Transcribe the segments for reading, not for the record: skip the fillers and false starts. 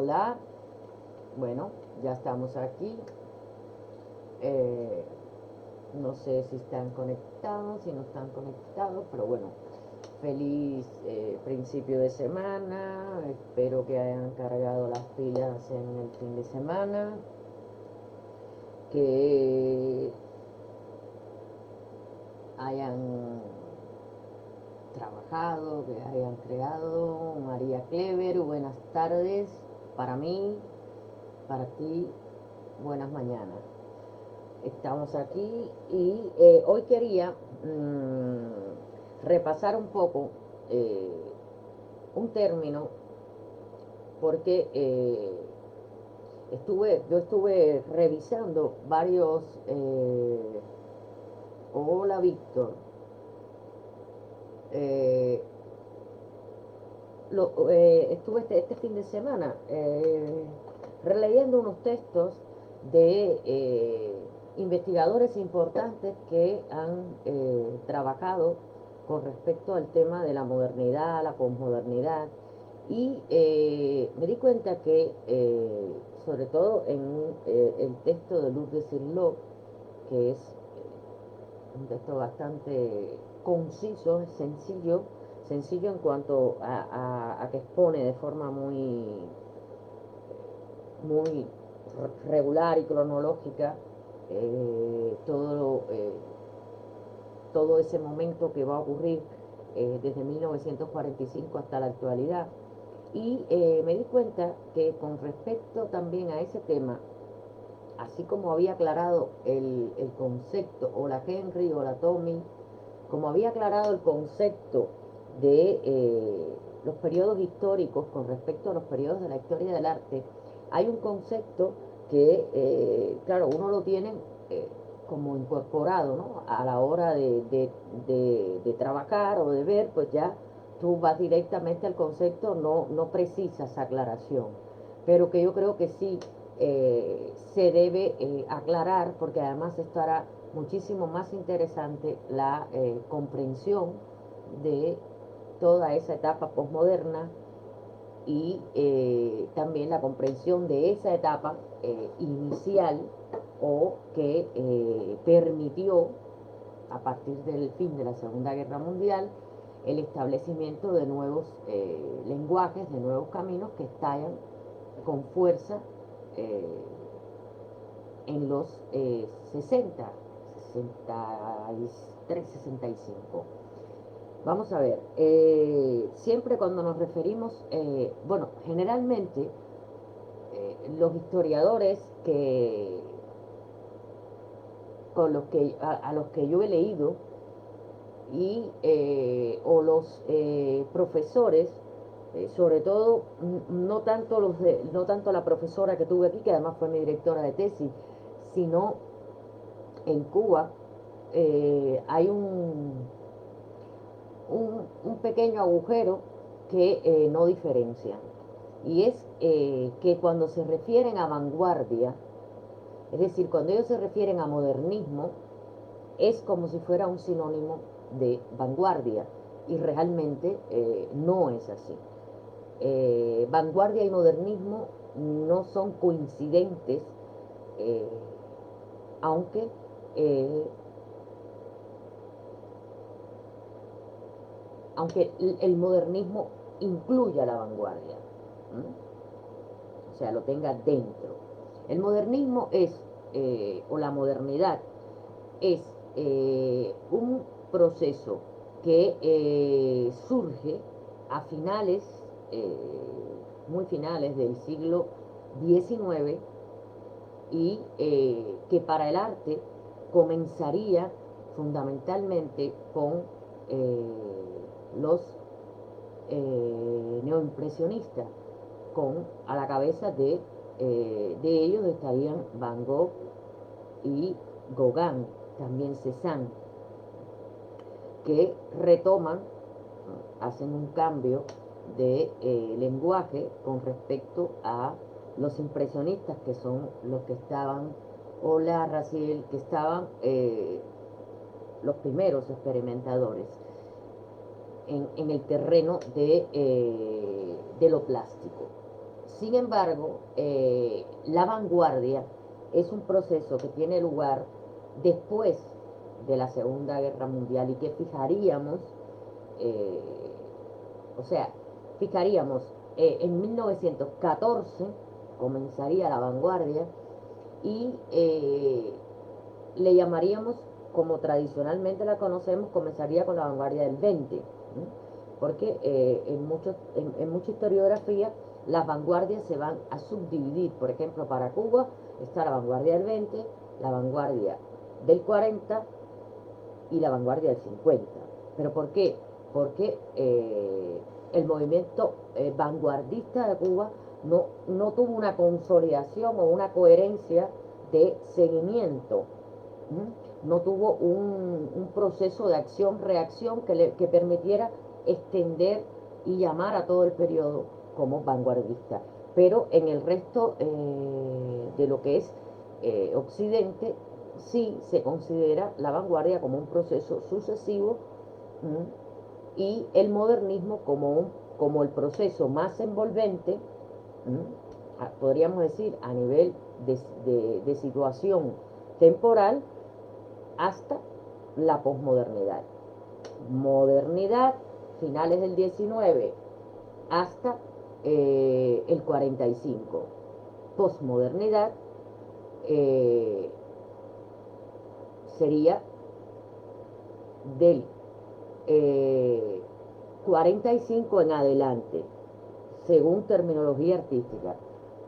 Hola, bueno, ya estamos aquí. Eh, no sé si están conectados, si no están conectados, pero bueno, feliz principio de semana. Espero que hayan cargado las pilas en el fin de semana, que hayan trabajado, que hayan creado. María Clever, buenas tardes para mí, para ti, buenas mañanas. Estamos aquí y hoy quería repasar un poco eh, un término porque yo estuve revisando varios. Hola Víctor. Eh, Estuve este fin de semana releyendo unos textos de investigadores importantes que han trabajado con respecto al tema de la modernidad, la posmodernidad, y me di cuenta que, sobre todo en el texto de Lourdes Cirlot, que es un texto bastante conciso, sencillo en cuanto a que expone de forma muy regular y cronológica todo ese momento que va a ocurrir desde 1945 hasta la actualidad. Y me di cuenta que con respecto también a ese tema, así como había aclarado el concepto, o la Henry o la Tommy, como había aclarado el concepto de los periodos históricos con respecto a los periodos de la historia del arte, hay un concepto que, claro, uno lo tiene como incorporado, ¿no? A la hora de trabajar o de ver, pues ya tú vas directamente al concepto, no precisas aclaración, pero que yo creo que sí se debe aclarar, porque además esto hará muchísimo más interesante la comprensión de toda esa etapa posmoderna y también la comprensión de esa etapa inicial, o que permitió, a partir del fin de la Segunda Guerra Mundial, el establecimiento de nuevos lenguajes, de nuevos caminos que estallan con fuerza eh, en los 60, 63, 65. Vamos a ver, siempre cuando nos referimos, bueno, generalmente los historiadores a los que yo he leído, y o los profesores, sobre todo no tanto la profesora que tuve aquí, que además fue mi directora de tesis, sino en Cuba, hay un pequeño agujero que no diferencian, y es que cuando se refieren a vanguardia, es decir, cuando ellos se refieren a modernismo, es como si fuera un sinónimo de vanguardia, y realmente no es así. Vanguardia y modernismo no son coincidentes, eh, aunque eh, aunque el modernismo incluya la vanguardia, o sea, lo tenga dentro. El modernismo es, o la modernidad, es un proceso que surge a finales, eh, muy finales del siglo XIX, y que para el arte comenzaría fundamentalmente con los neoimpresionistas, a la cabeza de ellos estarían Van Gogh y Gauguin, también Cézanne, que retoman, hacen un cambio de lenguaje con respecto a los impresionistas, que son los que estaban, hola Raciel, que estaban los primeros experimentadores en el terreno de lo plástico. Sin embargo, la vanguardia es un proceso que tiene lugar después de la Segunda Guerra Mundial y que fijaríamos, eh, o sea, fijaríamos, en 1914 comenzaría la vanguardia y le llamaríamos, como tradicionalmente la conocemos, comenzaría con la vanguardia del 20, ¿no? Porque en mucha historiografía las vanguardias se van a subdividir. Por ejemplo, para Cuba está la vanguardia del 20, la vanguardia del 40 y la vanguardia del 50. ¿Pero por qué? Porque el movimiento vanguardista de Cuba no tuvo una consolidación o una coherencia de seguimiento. No tuvo un proceso de acción-reacción que permitiera extender y llamar a todo el periodo como vanguardista. Pero en el resto de lo que es Occidente, sí se considera la vanguardia como un proceso sucesivo, y el modernismo como el proceso más envolvente, podríamos decir, a nivel de situación temporal, hasta la posmodernidad. Modernidad, finales del 19 hasta el 45. Posmodernidad sería del 45 en adelante, según terminología artística.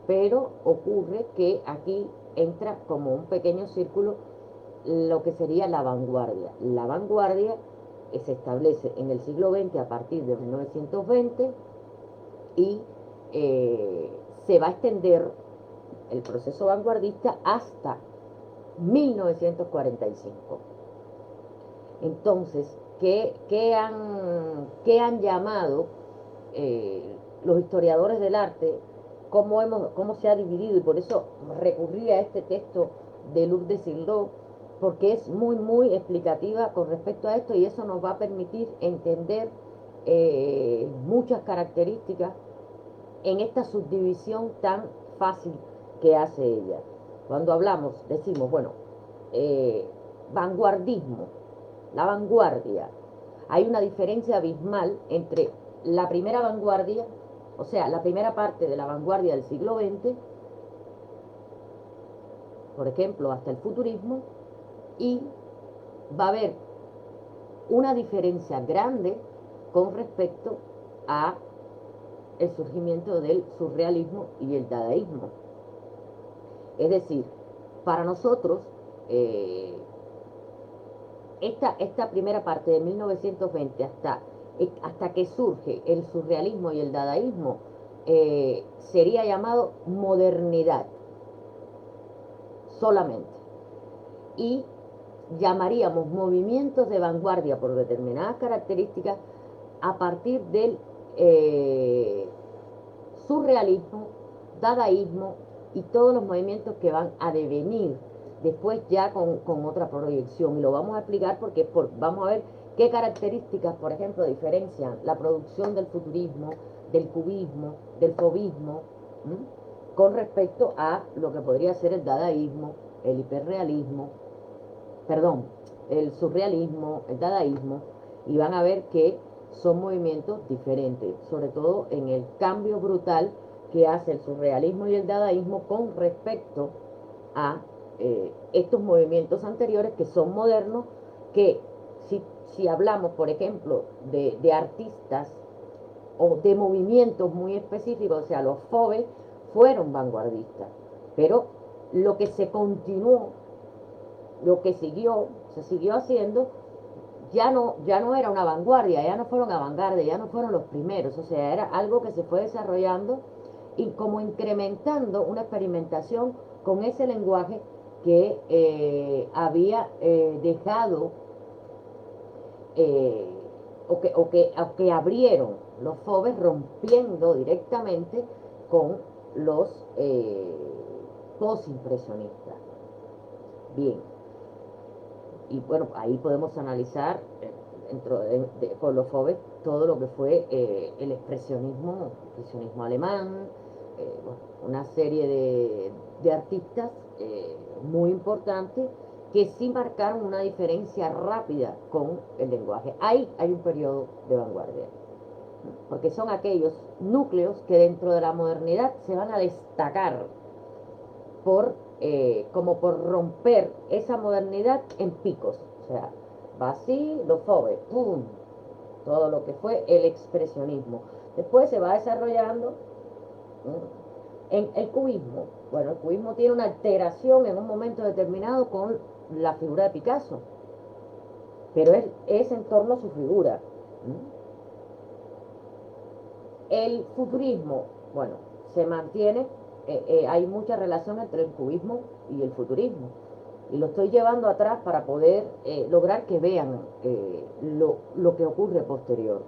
Pero ocurre que aquí entra como un pequeño círculo lo que sería la vanguardia. La vanguardia se establece en el siglo XX a partir de 1920 y se va a extender el proceso vanguardista hasta 1945. Entonces, ¿qué han llamado los historiadores del arte? ¿Cómo se ha dividido? Y por eso recurrí a este texto de Luc de Sildó, porque es muy, muy explicativa con respecto a esto y eso nos va a permitir entender muchas características en esta subdivisión tan fácil que hace ella. Cuando hablamos, decimos, bueno, vanguardismo, la vanguardia. Hay una diferencia abismal entre la primera vanguardia, o sea, la primera parte de la vanguardia del siglo XX, por ejemplo, hasta el futurismo, y va a haber una diferencia grande con respecto a el surgimiento del surrealismo y el dadaísmo. Es decir, para nosotros, esta primera parte de 1920 hasta que surge el surrealismo y el dadaísmo, sería llamado modernidad solamente. Y llamaríamos movimientos de vanguardia por determinadas características a partir del surrealismo, dadaísmo y todos los movimientos que van a devenir después ya con otra proyección. Y lo vamos a explicar porque vamos a ver qué características, por ejemplo, diferencian la producción del futurismo, del cubismo, del fauvismo, con respecto a lo que podría ser el dadaísmo, el hiperrealismo, perdón, el surrealismo, el dadaísmo, y van a ver que son movimientos diferentes, sobre todo en el cambio brutal que hace el surrealismo y el dadaísmo con respecto a estos movimientos anteriores que son modernos, que si hablamos, por ejemplo, de artistas o de movimientos muy específicos, o sea, los FOBE fueron vanguardistas, pero lo que se continuó, lo que se siguió haciendo, ya no era una vanguardia, ya no fueron vanguardia, ya no fueron los primeros, o sea, era algo que se fue desarrollando y como incrementando una experimentación con ese lenguaje que había dejado o que abrieron los FOBES, rompiendo directamente con los postimpresionistas. Bien, y bueno, ahí podemos analizar con los FOBES todo lo que fue el expresionismo alemán, bueno, una serie de artistas muy importantes que sí marcaron una diferencia rápida con el lenguaje. Ahí hay un periodo de vanguardia, porque son aquellos núcleos que dentro de la modernidad se van a destacar como por romper esa modernidad en picos. O sea, va así, lo Fauve, ¡pum! Todo lo que fue el expresionismo. Después se va desarrollando en el cubismo. Bueno, el cubismo tiene una alteración en un momento determinado con la figura de Picasso, pero es en torno a su figura. El futurismo, bueno, se mantiene, hay mucha relación entre el cubismo y el futurismo. Y lo estoy llevando atrás para poder lograr que vean lo que ocurre posterior.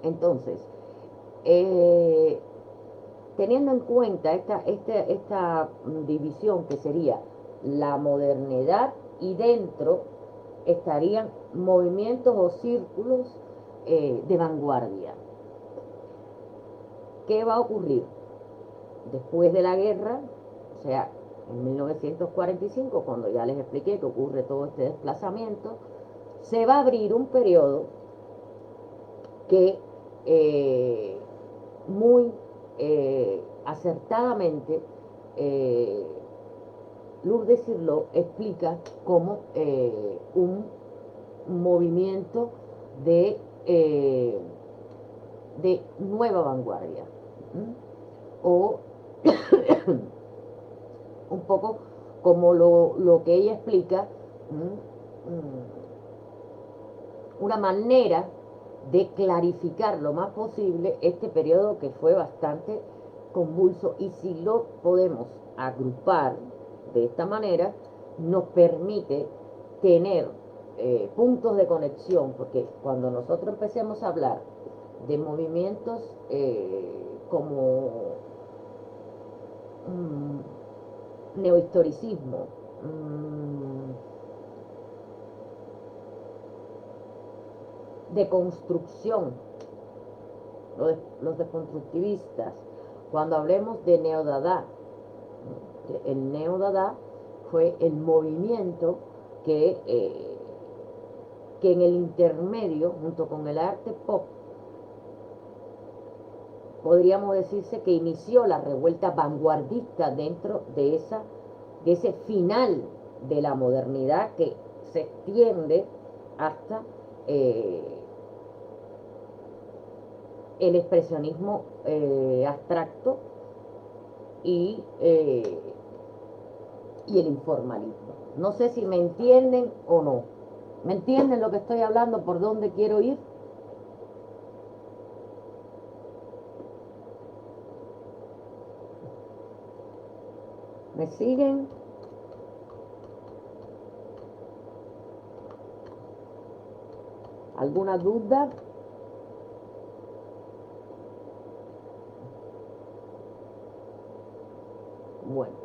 Entonces, teniendo en cuenta esta división que sería la modernidad, y dentro estarían movimientos o círculos de vanguardia. ¿Qué va a ocurrir? Después de la guerra, o sea, en 1945, cuando ya les expliqué que ocurre todo este desplazamiento, se va a abrir un periodo que muy acertadamente Lourdes Cirlot explica como un movimiento eh, de nueva vanguardia. O un poco como lo que ella explica, una manera de clarificar lo más posible este periodo que fue bastante convulso, y si lo podemos agrupar de esta manera, nos permite tener puntos de conexión, porque cuando nosotros empecemos a hablar de movimientos como neohistoricismo, de construcción, los deconstructivistas, cuando hablemos de neodadá, el neodadá fue el movimiento que en el intermedio, junto con el arte pop, podríamos decirse que inició la revuelta vanguardista dentro de ese final de la modernidad que se extiende hasta el expresionismo abstracto y el informalismo. No sé si me entienden o no. ¿Me entienden lo que estoy hablando? ¿Por dónde quiero ir? ¿Me siguen? ¿Alguna duda? Bueno.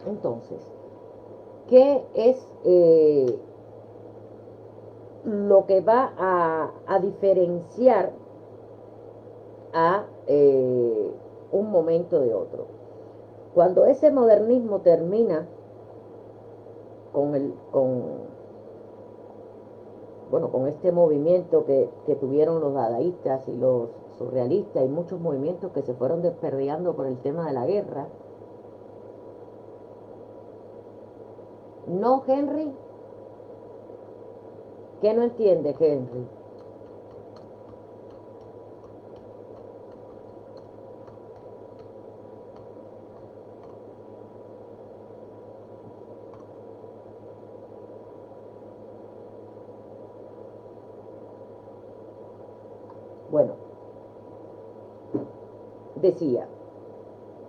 Entonces, ¿qué es lo que va a diferenciar a un momento de otro? Cuando ese modernismo termina con este movimiento que tuvieron los dadaístas y los surrealistas, y muchos movimientos que se fueron desperdigando por el tema de la guerra. ¿No, Henry? ¿Qué no entiende, Henry? Bueno, decía,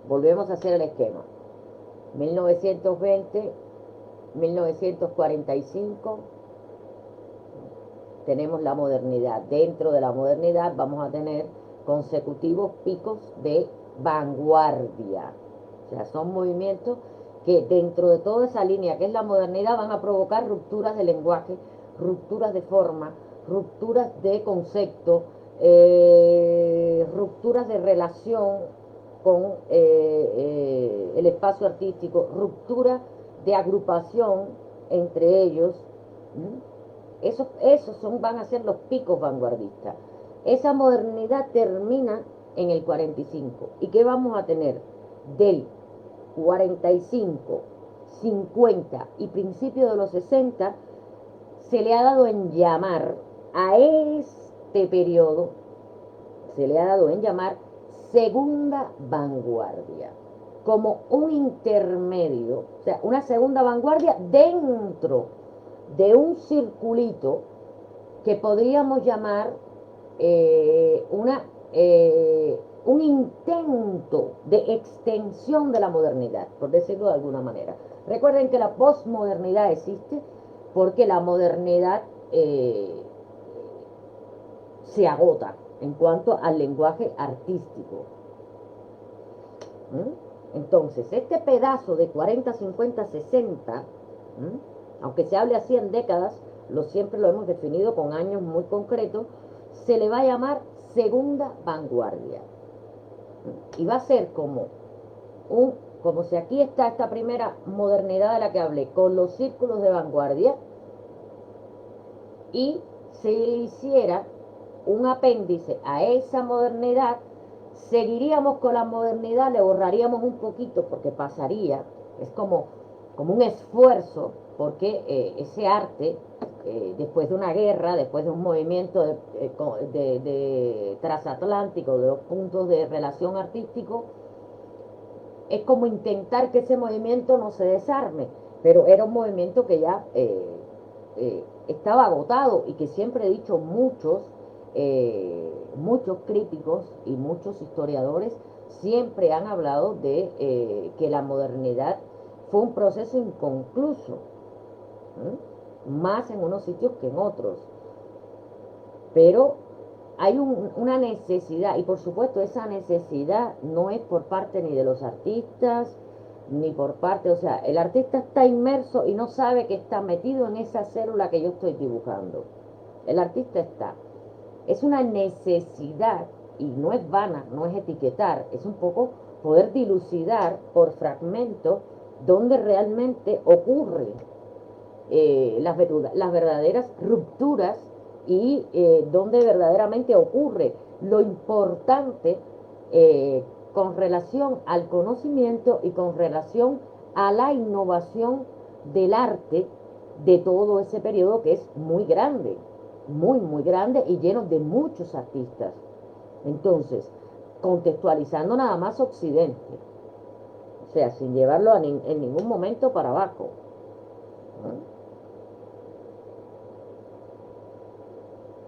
volvemos a hacer el esquema. 1920, 1945, tenemos la modernidad. Dentro de la modernidad vamos a tener consecutivos picos de vanguardia. O sea, son movimientos que dentro de toda esa línea que es la modernidad van a provocar rupturas de lenguaje, rupturas de forma, rupturas de concepto, rupturas de relación con el espacio artístico, ruptura de agrupación entre ellos. Esos van a ser los picos vanguardistas. Esa modernidad termina en el 45. ¿Y qué vamos a tener? Del 45, 50 y principios de los 60, se le ha dado en llamar a este periodo, se le ha dado en llamar segunda vanguardia, como un intermedio, o sea, una segunda vanguardia dentro de un circulito que podríamos llamar un intento de extensión de la modernidad, por decirlo de alguna manera. Recuerden que la posmodernidad existe porque la modernidad se agota en cuanto al lenguaje artístico. Entonces, este pedazo de 40, 50, 60, aunque se hable así en décadas, siempre lo hemos definido con años muy concretos, se le va a llamar segunda vanguardia. Y va a ser como si aquí está esta primera modernidad de la que hablé, con los círculos de vanguardia, y se le hiciera un apéndice a esa modernidad, seguiríamos con la modernidad, le borraríamos un poquito porque pasaría, es como un esfuerzo, porque ese arte, después de una guerra, después de un movimiento de transatlántico, de los puntos de relación artístico, es como intentar que ese movimiento no se desarme, pero era un movimiento que ya estaba agotado y que siempre he dicho muchos críticos y muchos historiadores siempre han hablado de que la modernidad fue un proceso inconcluso, más en unos sitios que en otros, pero hay una necesidad, y por supuesto esa necesidad no es por parte ni de los artistas, ni por parte, o sea, el artista está inmerso y no sabe que está metido en esa célula que yo estoy dibujando. El artista está. Es una necesidad, y no es vana, no es etiquetar, es un poco poder dilucidar por fragmentos donde realmente ocurren las verdaderas rupturas y donde verdaderamente ocurre lo importante con relación al conocimiento y con relación a la innovación del arte de todo ese periodo que es muy grande, muy grande y lleno de muchos artistas. Entonces, contextualizando nada más Occidente, o sea, sin llevarlo en ningún momento para abajo, ¿no?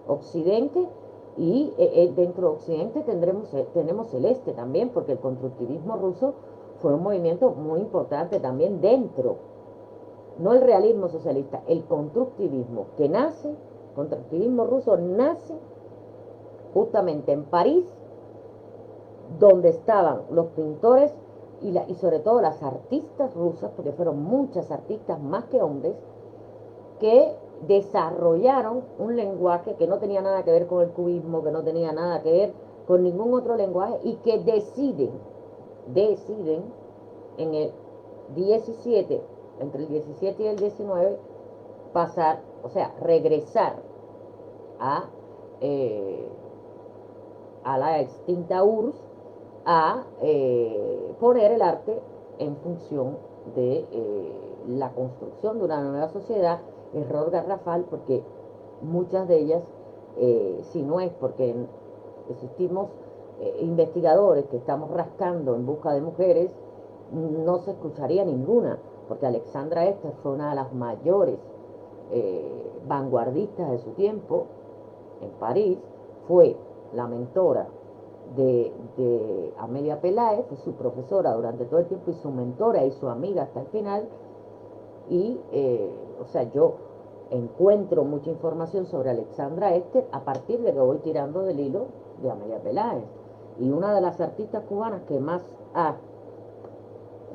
Occidente, y dentro de Occidente tenemos el este también, porque el constructivismo ruso fue un movimiento muy importante también dentro, no el realismo socialista, el constructivismo constructivismo ruso nace justamente en París, donde estaban los pintores y sobre todo las artistas rusas, porque fueron muchas artistas más que hombres, que desarrollaron un lenguaje que no tenía nada que ver con el cubismo, que no tenía nada que ver con ningún otro lenguaje, y que deciden en el 17, entre el 17 y el 19, pasar, o sea, regresar a, eh, a la extinta URSS a poner el arte en función de la construcción de una nueva sociedad. Error garrafal, porque muchas de ellas, si no es porque existimos investigadores que estamos rascando en busca de mujeres, no se escucharía ninguna, porque Alexandra Esther fue una de las mayores vanguardistas de su tiempo en París, fue la mentora de Amelia Peláez, fue su profesora durante todo el tiempo y su mentora y su amiga hasta el final. Y, o sea, yo encuentro mucha información sobre Alexandra Esther a partir de que voy tirando del hilo de Amelia Peláez. Y una de las artistas cubanas que más ha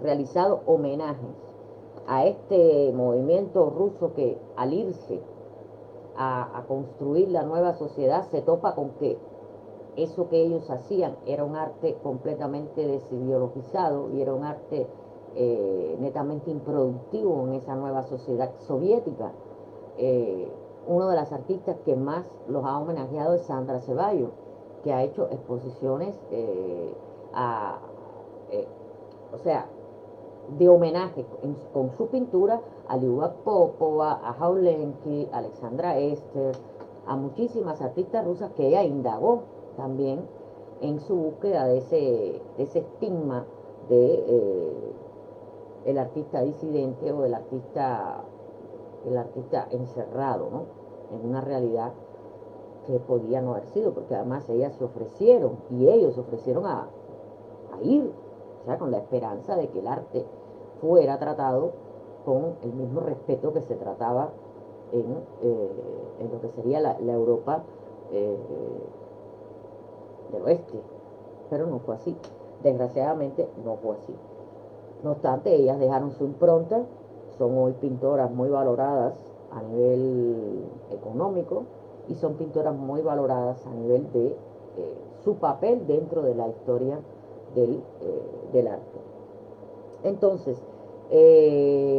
realizado homenajes a este movimiento ruso que al irse a construir la nueva sociedad se topa con que eso que ellos hacían era un arte completamente desideologizado y era un arte netamente improductivo en esa nueva sociedad soviética. Eh, Uno de las artistas que más los ha homenajeado es Sandra Ceballos, que ha hecho exposiciones a, eh, o sea, de homenaje con su pintura a Liubov Popova, a Jaulenki, a Alexandra Esther, a muchísimas artistas rusas que ella indagó también en su búsqueda de ese estigma de el artista disidente o el artista encerrado, ¿no? En una realidad que podía no haber sido, porque además ellas se ofrecieron y ellos se ofrecieron a ir, o sea, con la esperanza de que el arte fuera tratado con el mismo respeto que se trataba en lo que sería la Europa eh, del oeste, pero no fue así, desgraciadamente no fue así. No obstante, ellas dejaron su impronta, son hoy pintoras muy valoradas a nivel económico y son pintoras muy valoradas a nivel de su papel dentro de la historia del arte. Entonces,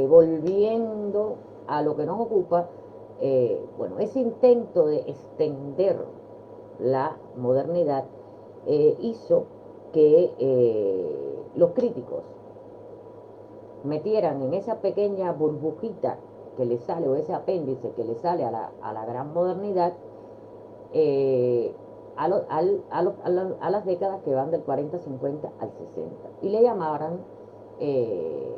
volviendo a lo que nos ocupa, bueno, ese intento de extender la modernidad hizo que los críticos metieran en esa pequeña burbujita que le sale, o ese apéndice que le sale a la gran modernidad, a las décadas que van del 40, 50 al 60. Y le llamaran eh,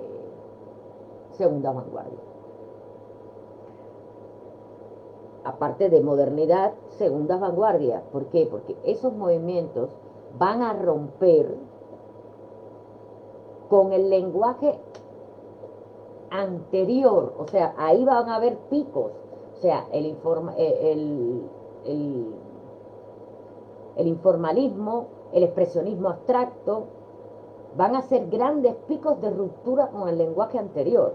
segunda vanguardia. Aparte de modernidad, segundas vanguardias. ¿Por qué? Porque esos movimientos van a romper con el lenguaje anterior, o sea, ahí van a haber picos, o sea, el informalismo, el expresionismo abstracto, van a ser grandes picos de ruptura con el lenguaje anterior.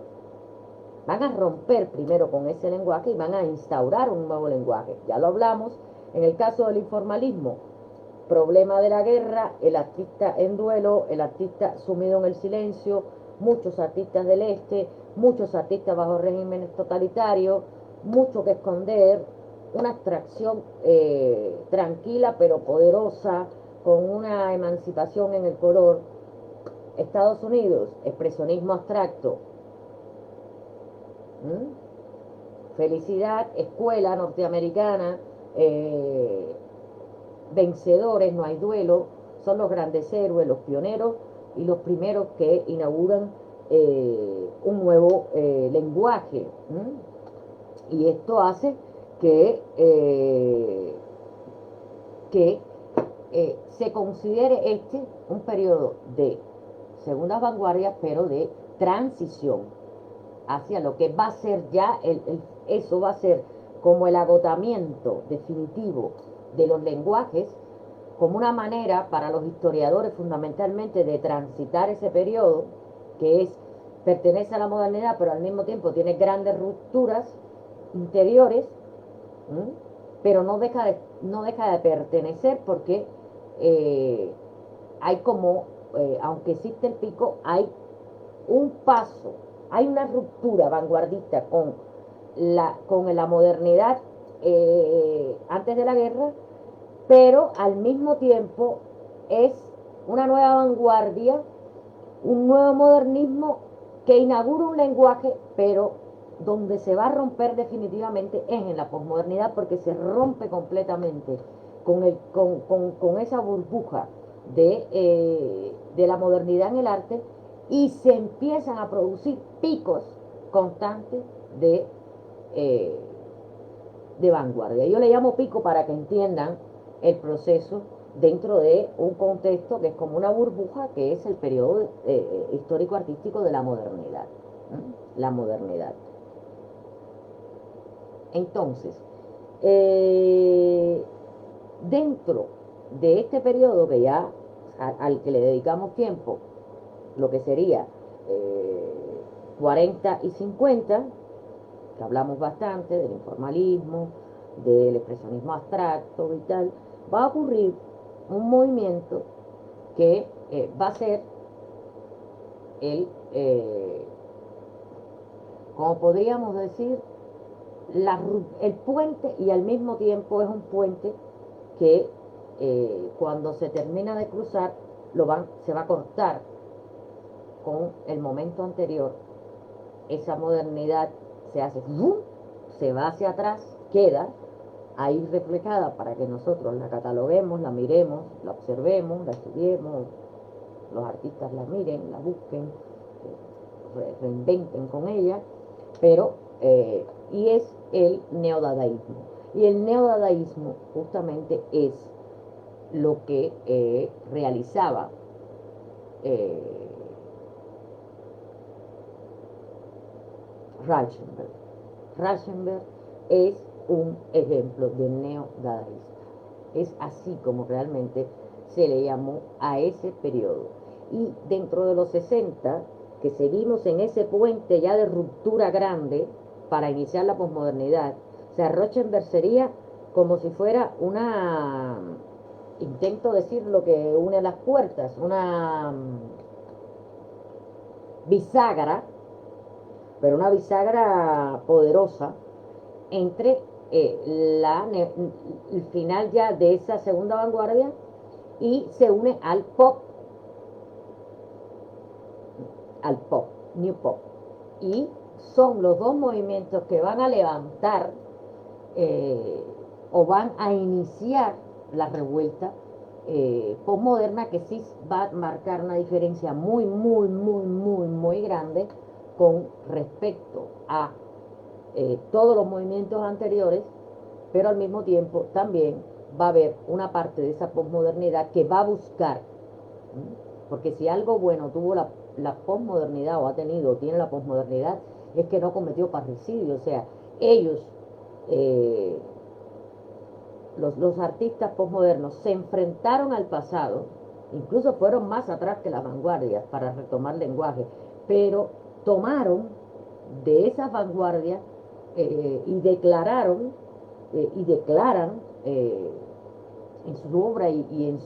Van a romper primero con ese lenguaje y van a instaurar un nuevo lenguaje. Ya lo hablamos en el caso del informalismo. Problema de la guerra, el artista en duelo, el artista sumido en el silencio, muchos artistas del este, muchos artistas bajo regímenes totalitarios, mucho que esconder, una abstracción tranquila pero poderosa, con una emancipación en el color. Estados Unidos, expresionismo abstracto. Felicidad, escuela norteamericana, vencedores, no hay duelo, son los grandes héroes, los pioneros y los primeros que inauguran un nuevo lenguaje. Y esto hace que se considere este un periodo de segundas vanguardias, pero de transición hacia lo que va a ser ya, eso va a ser como el agotamiento definitivo de los lenguajes, como una manera para los historiadores fundamentalmente de transitar ese periodo, que pertenece a la modernidad, pero al mismo tiempo tiene grandes rupturas interiores, pero no deja de pertenecer, porque hay como, aunque existe el pico, hay un paso, hay una ruptura vanguardista con la modernidad antes de la guerra, pero al mismo tiempo es una nueva vanguardia, un nuevo modernismo que inaugura un lenguaje, pero donde se va a romper definitivamente es en la posmodernidad, porque se rompe completamente con esa burbuja de la modernidad en el arte, y se empiezan a producir picos constantes eh, de vanguardia. Yo le llamo pico para que entiendan el proceso dentro de un contexto que es como una burbuja, que es el periodo histórico-artístico de la modernidad. La modernidad. Entonces, dentro de este periodo que ya al que le dedicamos tiempo, lo que sería 40 y 50, que hablamos bastante del informalismo, del expresionismo abstracto y tal, va a ocurrir un movimiento que va a ser el, como podríamos decir, el puente, y al mismo tiempo es un puente que cuando se termina de cruzar se va a cortar con el momento anterior. Esa modernidad se hace, se va hacia atrás, queda ahí reflejada para que nosotros la cataloguemos, la miremos, la observemos, la estudiemos, los artistas la miren, la busquen, reinventen con ella, pero y es el neodadaísmo. Y el neodadaísmo justamente es lo que realizaba Rauschenberg. Rauschenberg es un ejemplo de neodadaísta. Es así como realmente se le llamó a ese periodo. Y dentro de los 60, que seguimos en ese puente ya de ruptura grande para iniciar la posmodernidad, o sea, Rauschenberg sería como si fuera una, intento decir lo que une las puertas, una bisagra, pero una bisagra poderosa entre el final ya de esa segunda vanguardia y se une al pop, new pop. Y son los dos movimientos que van a levantar o van a iniciar la revuelta postmoderna, que sí va a marcar una diferencia muy, muy, muy, muy, muy grande con respecto a todos los movimientos anteriores, pero al mismo tiempo también va a haber una parte de esa posmodernidad que va a buscar, porque si algo bueno tuvo la posmodernidad, o ha tenido, o tiene la posmodernidad, es que no cometió parricidio. O sea, ellos, los artistas posmodernos, se enfrentaron al pasado, incluso fueron más atrás que las vanguardias para retomar lenguaje, pero tomaron de esas vanguardias y declararon y declaran en su obra y en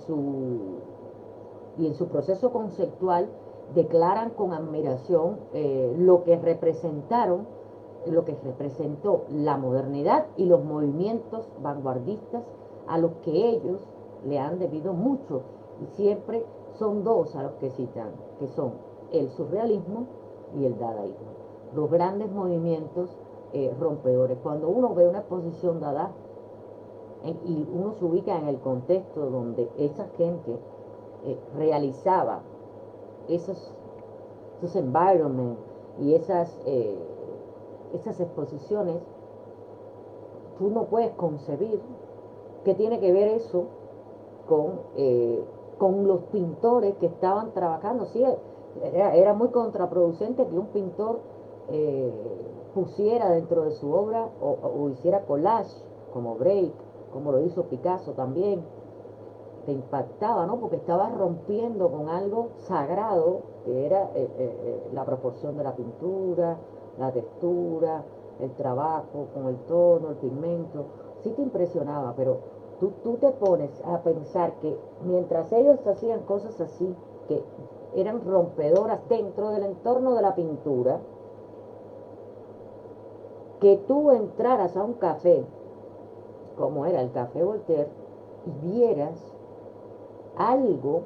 su proceso conceptual, declaran con admiración lo que representaron, lo que representó la modernidad y los movimientos vanguardistas a los que ellos le han debido mucho. Y siempre son dos a los que citan, que son el surrealismo y el dadaísmo, los grandes movimientos rompedores. Cuando uno ve una exposición dada y uno se ubica en el contexto donde esa gente realizaba esos environments y esas exposiciones, tú no puedes concebir qué tiene que ver eso con los pintores que estaban trabajando. Sí, era muy contraproducente que un pintor pusiera dentro de su obra o hiciera collage, como Break, como lo hizo Picasso también. Te impactaba, ¿no? Porque estaba rompiendo con algo sagrado, que era la proporción de la pintura, la textura, el trabajo con el tono, el pigmento. Sí te impresionaba, pero tú te pones a pensar que mientras ellos hacían cosas así, que eran rompedoras dentro del entorno de la pintura, que tú entraras a un café, como era el Café Voltaire, y vieras algo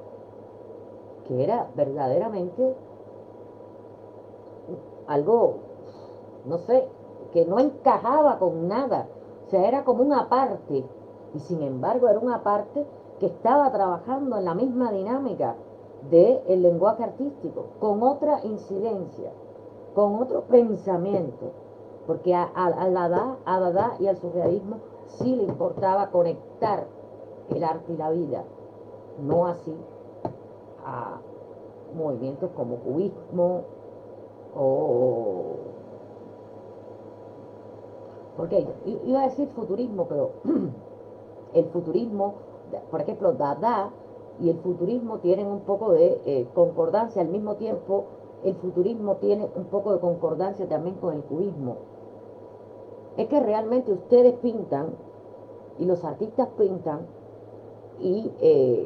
que era verdaderamente algo, no sé, que no encajaba con nada. O sea, era como una parte, y sin embargo era una parte que estaba trabajando en la misma dinámica del lenguaje artístico, con otra incidencia, con otro pensamiento, porque a Dada y al surrealismo sí le importaba conectar el arte y la vida, no así a movimientos como cubismo o... porque iba a decir futurismo, pero el futurismo, por ejemplo, Dada y el futurismo tienen un poco de concordancia. Al mismo tiempo, el futurismo tiene un poco de concordancia también con el cubismo. Es que realmente ustedes pintan y los artistas pintan y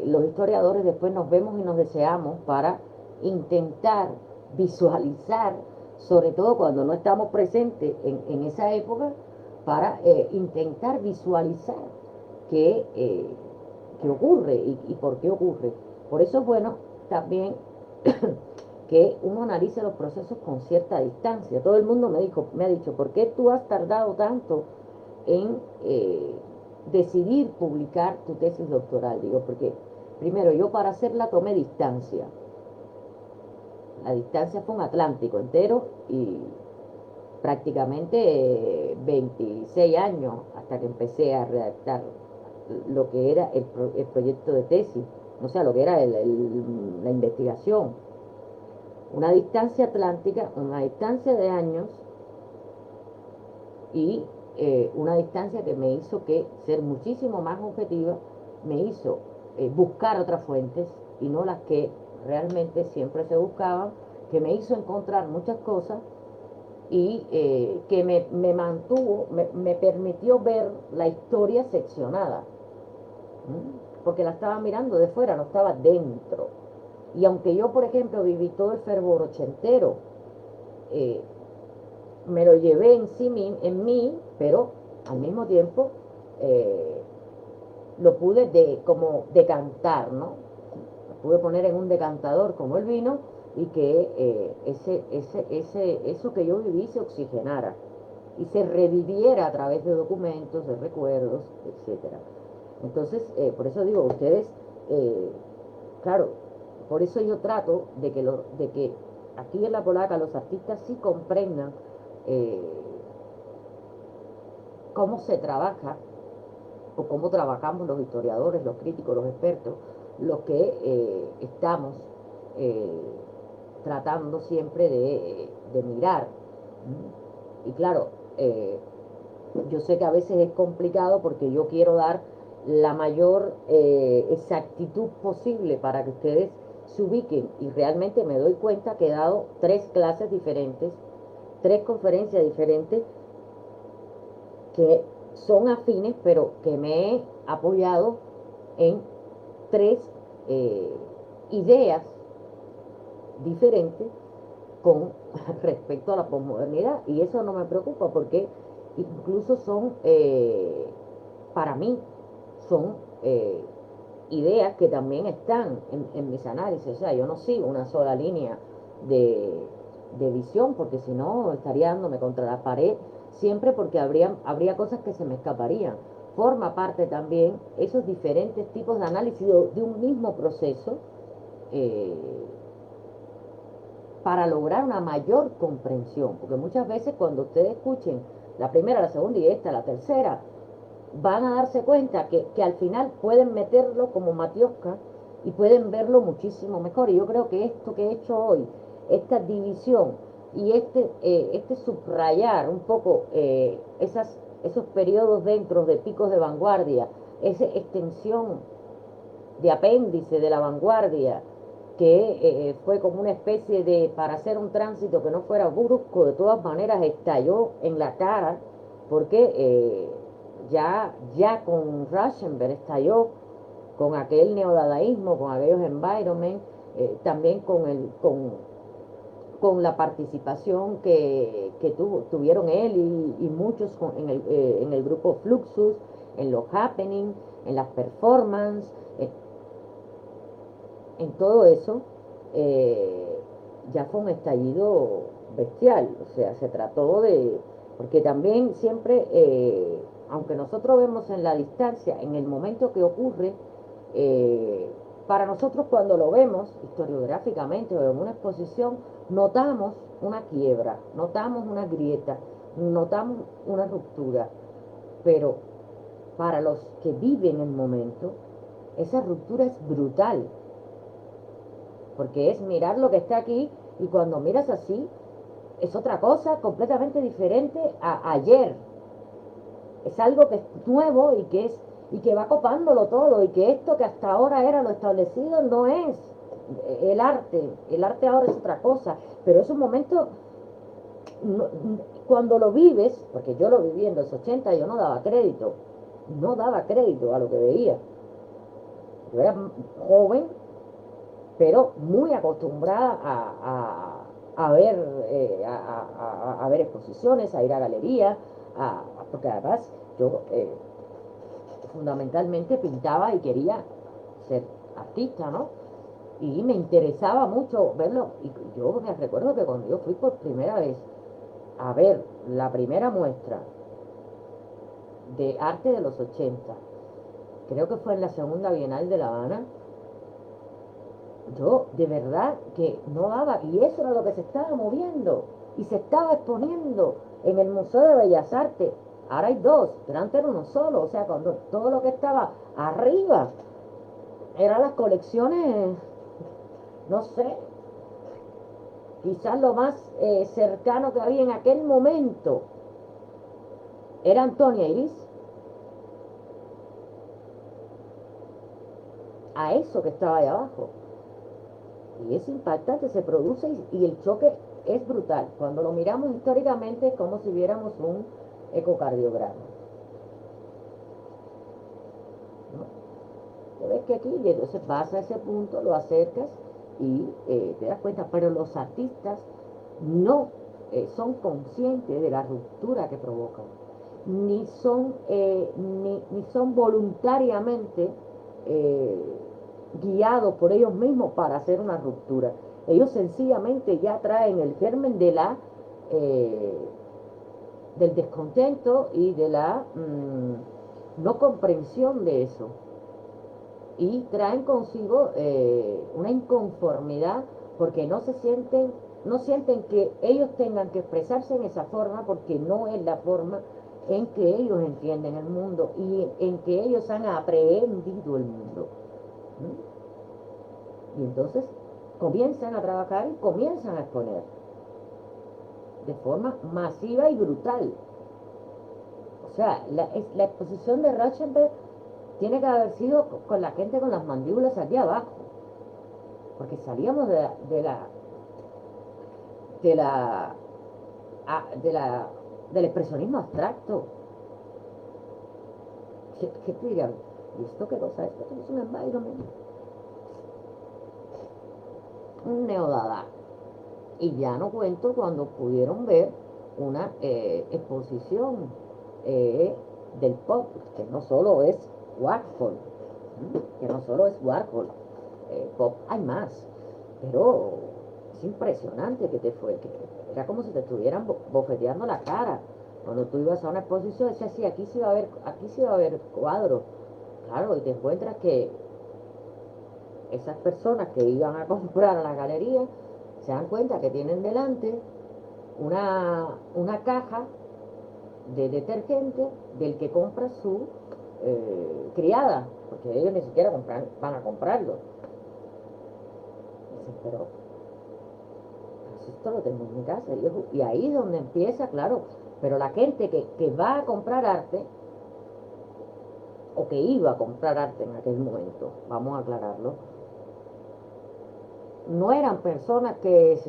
los historiadores después nos vemos y nos deseamos para intentar visualizar, sobre todo cuando no estamos presentes en esa época, para intentar visualizar qué, qué ocurre y por qué ocurre. Por eso es bueno también que uno analice los procesos con cierta distancia. Todo el mundo me ha dicho, ¿por qué tú has tardado tanto en decidir publicar tu tesis doctoral? Digo, porque primero yo para hacerla tomé distancia. La distancia fue un Atlántico entero y prácticamente 26 años hasta que empecé a redactar lo que era el proyecto de tesis, o sea, lo que era la investigación. Una distancia atlántica, una distancia de años y una distancia que me hizo que ser muchísimo más objetiva, me hizo buscar otras fuentes y no las que realmente siempre se buscaban, que me hizo encontrar muchas cosas y que me mantuvo, me permitió ver la historia seccionada, porque la estaba mirando de fuera, no estaba dentro. Y aunque yo, por ejemplo, viví todo el fervor ochentero, eh, me lo llevé en mí, pero al mismo tiempo eh, lo pude como decantar, ¿no? Lo pude poner en un decantador como el vino y que eso que yo viví se oxigenara y se reviviera a través de documentos, de recuerdos, etcétera. Entonces, por eso digo, ustedes, eh, claro, por eso yo trato de que aquí en La Polaca los artistas sí comprendan eh, cómo se trabaja o cómo trabajamos los historiadores, los críticos, los expertos, los que estamos eh, tratando siempre de mirar. Y claro, yo sé que a veces es complicado porque yo quiero dar la mayor exactitud posible para que ustedes se ubiquen y realmente me doy cuenta que he dado 3 clases diferentes, 3 conferencias diferentes que son afines, pero que me he apoyado en 3 ideas diferentes con respecto a la posmodernidad. Y eso no me preocupa porque incluso son, para mí, son ideas que también están en mis análisis. O sea, yo no sigo una sola línea de visión porque si no estaría dándome contra la pared siempre porque habría cosas que se me escaparían. Forma parte también esos diferentes tipos de análisis de un mismo proceso eh, para lograr una mayor comprensión, porque muchas veces cuando ustedes escuchen la primera, la segunda y esta, la tercera, van a darse cuenta que al final pueden meterlo como matiosca y pueden verlo muchísimo mejor. Y yo creo que esto que he hecho hoy, esta división y este subrayar un poco esos periodos dentro de picos de vanguardia, esa extensión de apéndice de la vanguardia, que fue como una especie de, para hacer un tránsito que no fuera brusco, de todas maneras estalló en la cara, porque ya con Rauschenberg estalló, con aquel neodadaísmo, con aquellos environment, también con la participación que tuvieron él y muchos en el grupo Fluxus, en los happening, en las performances, en todo eso, ya fue un estallido bestial. O sea, se trató de, porque también siempre, aunque nosotros vemos en la distancia, en el momento que ocurre, eh, para nosotros cuando lo vemos historiográficamente o en una exposición, notamos una quiebra, notamos una grieta, notamos una ruptura, pero para los que viven el momento, esa ruptura es brutal, porque es mirar lo que está aquí y cuando miras así es otra cosa completamente diferente a ayer. Es algo que es nuevo y que va copándolo todo y que esto que hasta ahora era lo establecido no es. el arte ahora es otra cosa, pero es un momento, no, cuando lo vives, porque yo lo viví en los 80, yo no daba crédito a lo que veía. Yo era joven, pero muy acostumbrada a ver, a ver exposiciones, a ir a galerías, porque además yo fundamentalmente pintaba y quería ser artista, ¿no? Y me interesaba mucho verlo. Y yo me recuerdo que cuando yo fui por primera vez a ver la primera muestra de arte de los 80, creo que fue en la segunda Bienal de La Habana, yo de verdad que no daba, y eso era lo que se estaba moviendo y se estaba exponiendo en el Museo de Bellas Artes. Ahora hay dos, pero antes era uno solo, o sea, cuando todo lo que estaba arriba eran las colecciones, no sé, quizás lo más cercano que había en aquel momento era Antonia Iris, a eso que estaba ahí abajo. Y es impactante, se produce y el choque es brutal. Cuando lo miramos históricamente es como si viéramos un ecocardiograma, ¿no? Te ves que aquí, y entonces vas a ese punto, lo acercas y te das cuenta, pero los artistas no son conscientes de la ruptura que provocan, ni son voluntariamente eh, guiados por ellos mismos para hacer una ruptura. Ellos sencillamente ya traen el germen de eh, del descontento y de la no comprensión de eso. Y traen consigo una inconformidad porque no sienten que ellos tengan que expresarse en esa forma porque no es la forma en que ellos entienden el mundo y en que ellos han aprehendido el mundo. ¿Mm? Y entonces comienzan a trabajar y comienzan a exponer de forma masiva y brutal. O sea, la exposición de Rauschenberg tiene que haber sido con la gente con las mandíbulas aquí abajo, porque salíamos de la, de la, del expresionismo abstracto. ¿Qué te dirían? ¿Y esto qué cosa es? Esto es un environment, un neodada. Y ya no cuento cuando pudieron ver una exposición eh, del pop, que no solo es Warhol, que no solo es Warhol, pop hay más, pero es impresionante que te fue, que era como si te estuvieran bofeteando la cara. Cuando tú ibas a una exposición, decías, sí, aquí sí va a haber cuadros, claro, y te encuentras que esas personas que iban a comprar a la galería se dan cuenta que tienen delante una caja de detergente del que compra su criada, porque ellos ni siquiera van a comprarlo. Dicen, pero esto lo tengo en mi casa. Y ahí es donde empieza, claro, pero la gente que va a comprar arte, o que iba a comprar arte en aquel momento, vamos a aclararlo, no eran personas que,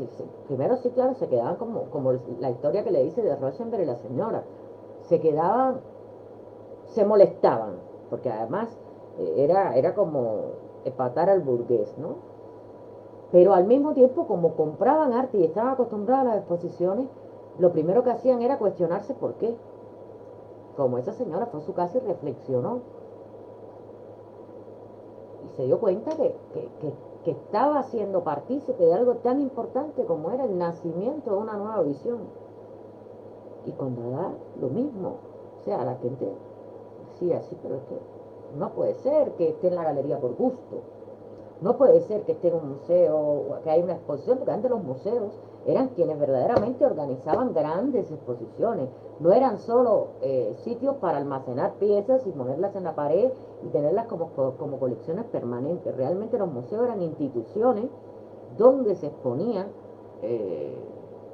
primero sí, claro, se quedaban como la historia que le dice de Rauschenberg y la señora, se quedaban, se molestaban, porque además era como empatar al burgués, ¿no? Pero al mismo tiempo, como compraban arte y estaban acostumbrados a las exposiciones, lo primero que hacían era cuestionarse por qué. Como esa señora fue a su casa y reflexionó, y se dio cuenta que estaba siendo partícipe de algo tan importante como era el nacimiento de una nueva visión. Y cuando da lo mismo, o sea, la gente decía, sí, pero es que no puede ser que esté en la galería por gusto, no puede ser que esté en un museo, que haya una exposición, porque antes los museos eran quienes verdaderamente organizaban grandes exposiciones, no eran solo sitios para almacenar piezas y ponerlas en la pared y tenerlas como colecciones permanentes. Realmente los museos eran instituciones donde se exponían eh,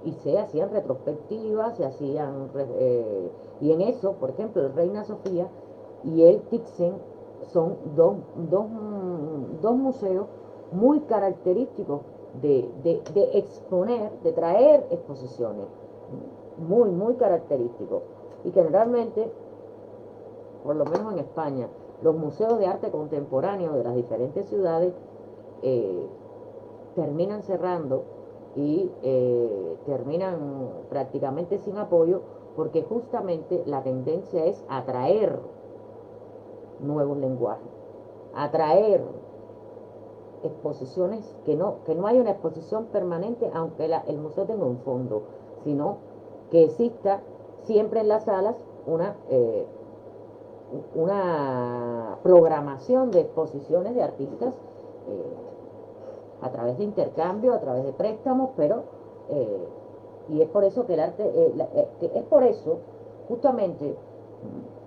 y se hacían retrospectivas, y en eso, por ejemplo, el Reina Sofía y el Thyssen son dos museos muy característicos de exponer, de traer exposiciones, muy, muy característicos. Y generalmente, por lo menos en España, los museos de arte contemporáneo de las diferentes ciudades eh, terminan cerrando y terminan prácticamente sin apoyo, porque justamente la tendencia es atraer nuevos lenguajes, atraer exposiciones, que no haya una exposición permanente, aunque el museo tenga un fondo, sino que exista siempre en las salas una programación de exposiciones de artistas a través de intercambio, a través de préstamos, pero eh, y es por eso que el arte, es por eso justamente,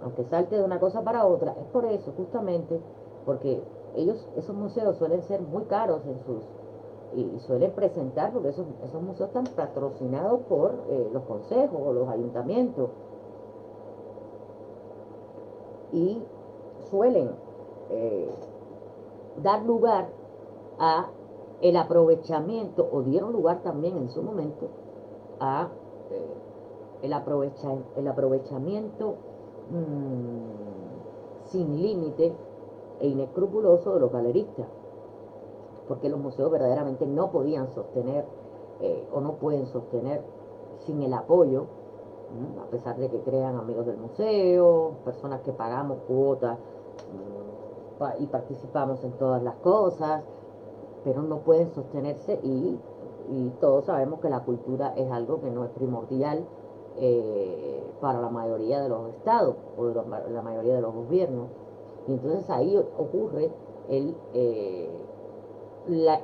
aunque salte de una cosa para otra, es por eso justamente, porque esos museos suelen ser muy caros y suelen presentar, porque esos museos están patrocinados por los consejos o los ayuntamientos, y suelen eh, dar lugar a el aprovechamiento, o dieron lugar también en su momento a el aprovechamiento sin límite e inescrupuloso de los galeristas, porque los museos verdaderamente no podían sostener o no pueden sostener sin el apoyo, a pesar de que crean amigos del museo, personas que pagamos cuotas y participamos en todas las cosas, pero no pueden sostenerse y todos sabemos que la cultura es algo que no es primordial para la mayoría de los estados o de la mayoría de los gobiernos. Y entonces ahí ocurre la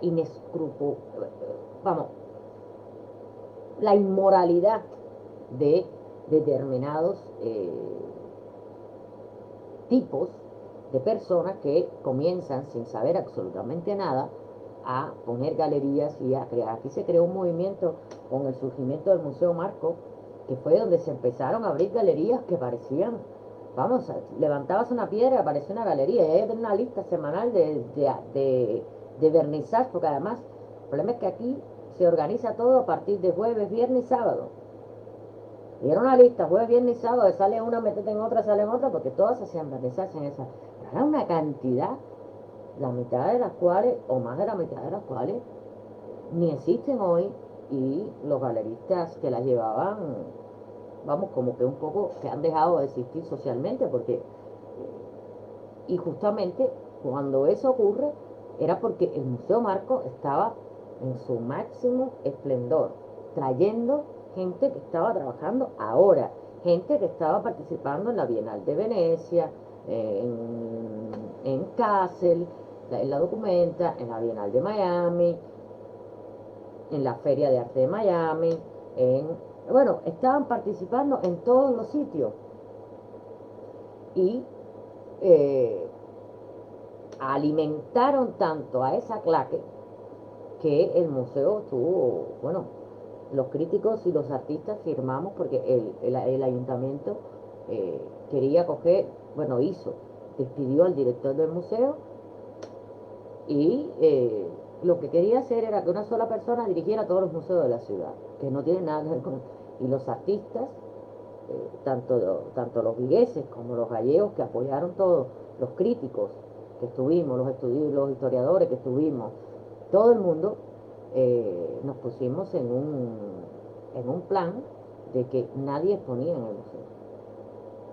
vamos, la inmoralidad de determinados tipos de personas que comienzan sin saber absolutamente nada a poner galerías y a crear. Aquí se creó un movimiento con el surgimiento del Museo Marco, que fue donde se empezaron a abrir galerías que parecían, vamos, levantabas una piedra y aparecía una galería, y hay una lista semanal de vernissage, porque además el problema es que aquí se organiza todo a partir de jueves, viernes y sábado. Y era una lista, jueves, viernes y sábado, sale una, metete en otra, sale en otra, porque todas hacían vernizaje en esa. Pero era una cantidad, la mitad de las cuales, o más de la mitad de las cuales, ni existen hoy, y los galeristas que las llevaban, vamos, como que un poco, que han dejado de existir socialmente, porque, y justamente cuando eso ocurre, era porque el Museo Marco estaba en su máximo esplendor, trayendo gente que estaba trabajando ahora, gente que estaba participando en la Bienal de Venecia, en Kassel, en la Documenta, en la Bienal de Miami, en la Feria de Arte de Miami, bueno, estaban participando en todos los sitios y eh, alimentaron tanto a esa claque que el museo tuvo, bueno, los críticos y los artistas firmamos porque el ayuntamiento quería coger, bueno, despidió al director del museo y lo que quería hacer era que una sola persona dirigiera todos los museos de la ciudad, que no tiene nada que ver con... Y los artistas, tanto los vigueses como los gallegos que apoyaron todos, los críticos que estuvimos, los historiadores que estuvimos, todo el mundo nos pusimos en un plan de que nadie exponía en el museo.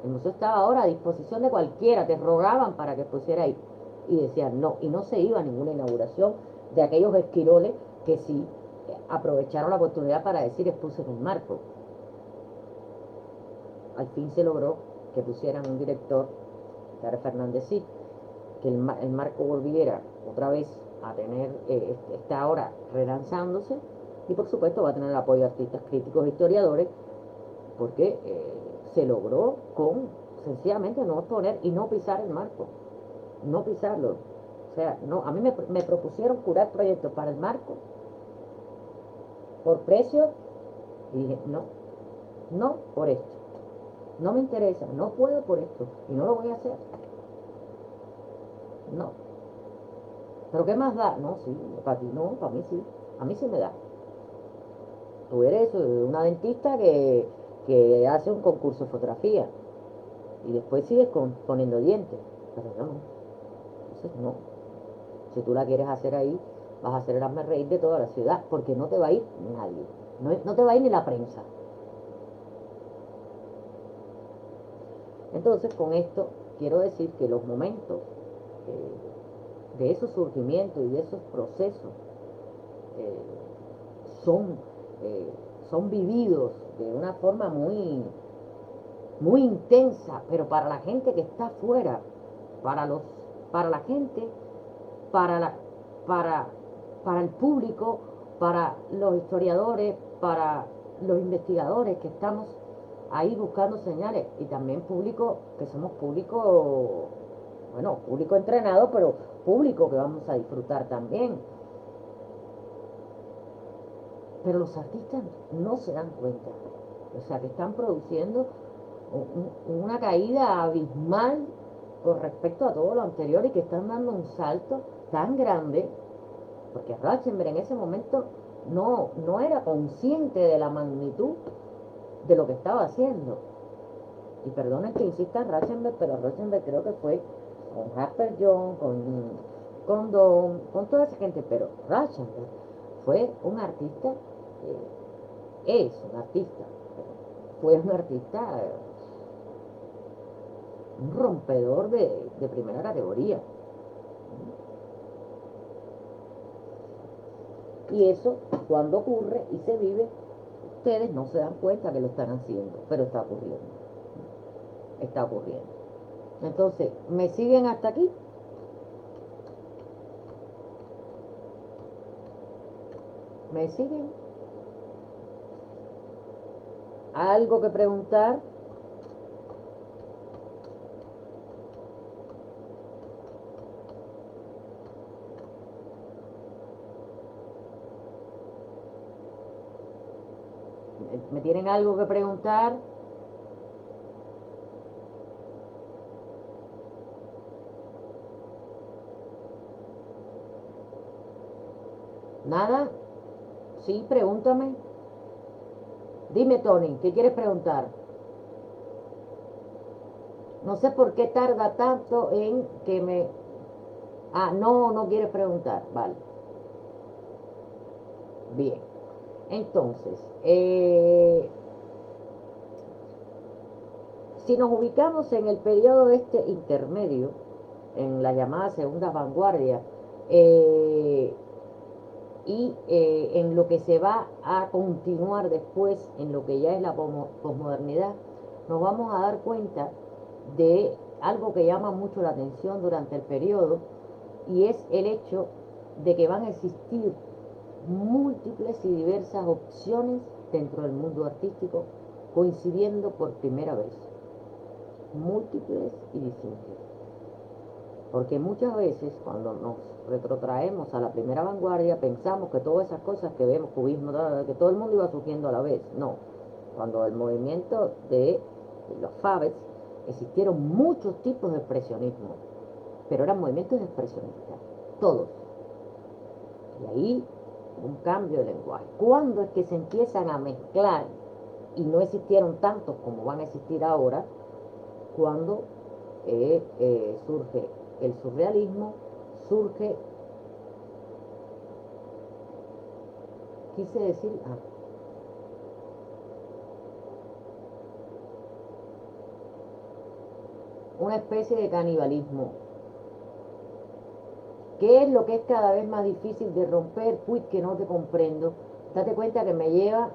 El museo estaba ahora a disposición de cualquiera, te rogaban para que pusiera ahí. Y decían no, y no se iba a ninguna inauguración de aquellos esquiroles que sí aprovecharon la oportunidad para decir expuse en el marco. Al fin se logró que pusieran un director, que era Fernández Cid, que el marco volviera otra vez a tener, está ahora relanzándose, y por supuesto va a tener el apoyo de artistas críticos e historiadores, porque se logró con sencillamente no poner y no pisar el marco, no pisarlo. O sea, no, a mí me propusieron curar proyectos para el marco por precio, y dije, no, no por esto, no me interesa, no puedo por esto, y no lo voy a hacer, no. ¿Pero qué más da? No, sí, para ti no, para mí sí. A mí sí me da. Tú eres una dentista que hace un concurso de fotografía y después sigues poniendo dientes. Pero yo no. Entonces no. Si tú la quieres hacer ahí, vas a hacer el hazme reír de toda la ciudad, porque no te va a ir nadie. No, no te va a ir ni la prensa. Entonces, con esto quiero decir que los momentos de esos surgimientos y de esos procesos eh, son, eh, son vividos de una forma muy intensa, pero para la gente que está afuera, para los, para la gente, para la, para, para el público, para los historiadores, para los investigadores que estamos ahí buscando señales, y también público, que somos público, bueno, público entrenado, pero público que vamos a disfrutar también. Pero los artistas no se dan cuenta, o sea, que están produciendo una caída abismal con respecto a todo lo anterior y que están dando un salto tan grande, porque Rauschenberg en ese momento no era consciente de la magnitud de lo que estaba haciendo. Y perdonen que insista en Rauschenberg, pero Rauschenberg creo que fue con Jasper John, con Don, con toda esa gente, pero Rauschenberg fue un artista, es un artista, fue un artista, un rompedor de primera categoría. Y eso, cuando ocurre y se vive, ustedes no se dan cuenta que lo están haciendo, pero está ocurriendo. Está ocurriendo. Entonces, ¿me siguen hasta aquí? ¿Me siguen? ¿Algo que preguntar? ¿Me tienen algo que preguntar? ¿Nada? Sí, pregúntame. Dime, Tony, ¿qué quieres preguntar? No sé por qué tarda tanto en que me... Ah, no, no quieres preguntar. Vale. Bien. Entonces, si nos ubicamos en el periodo este intermedio, en la llamada segunda vanguardia, eh, y en lo que se va a continuar después, en lo que ya es la posmodernidad, nos vamos a dar cuenta de algo que llama mucho la atención durante el periodo, y es el hecho de que van a existir múltiples y diversas opciones dentro del mundo artístico coincidiendo por primera vez, múltiples y distintas. Porque muchas veces cuando nos retrotraemos a la primera vanguardia pensamos que todas esas cosas que vemos, cubismo, que todo el mundo iba surgiendo a la vez. No. Cuando el movimiento de los Fabets existieron muchos tipos de expresionismo, pero eran movimientos expresionistas, todos. Y ahí un cambio de lenguaje. ¿Cuándo es que se empiezan a mezclar y no existieron tantos como van a existir ahora? Cuando surge el surrealismo, surge, quise decir, una especie de canibalismo. ¿Qué es lo que es cada vez más difícil de romper? Pues que no te comprendo. Date cuenta que me lleva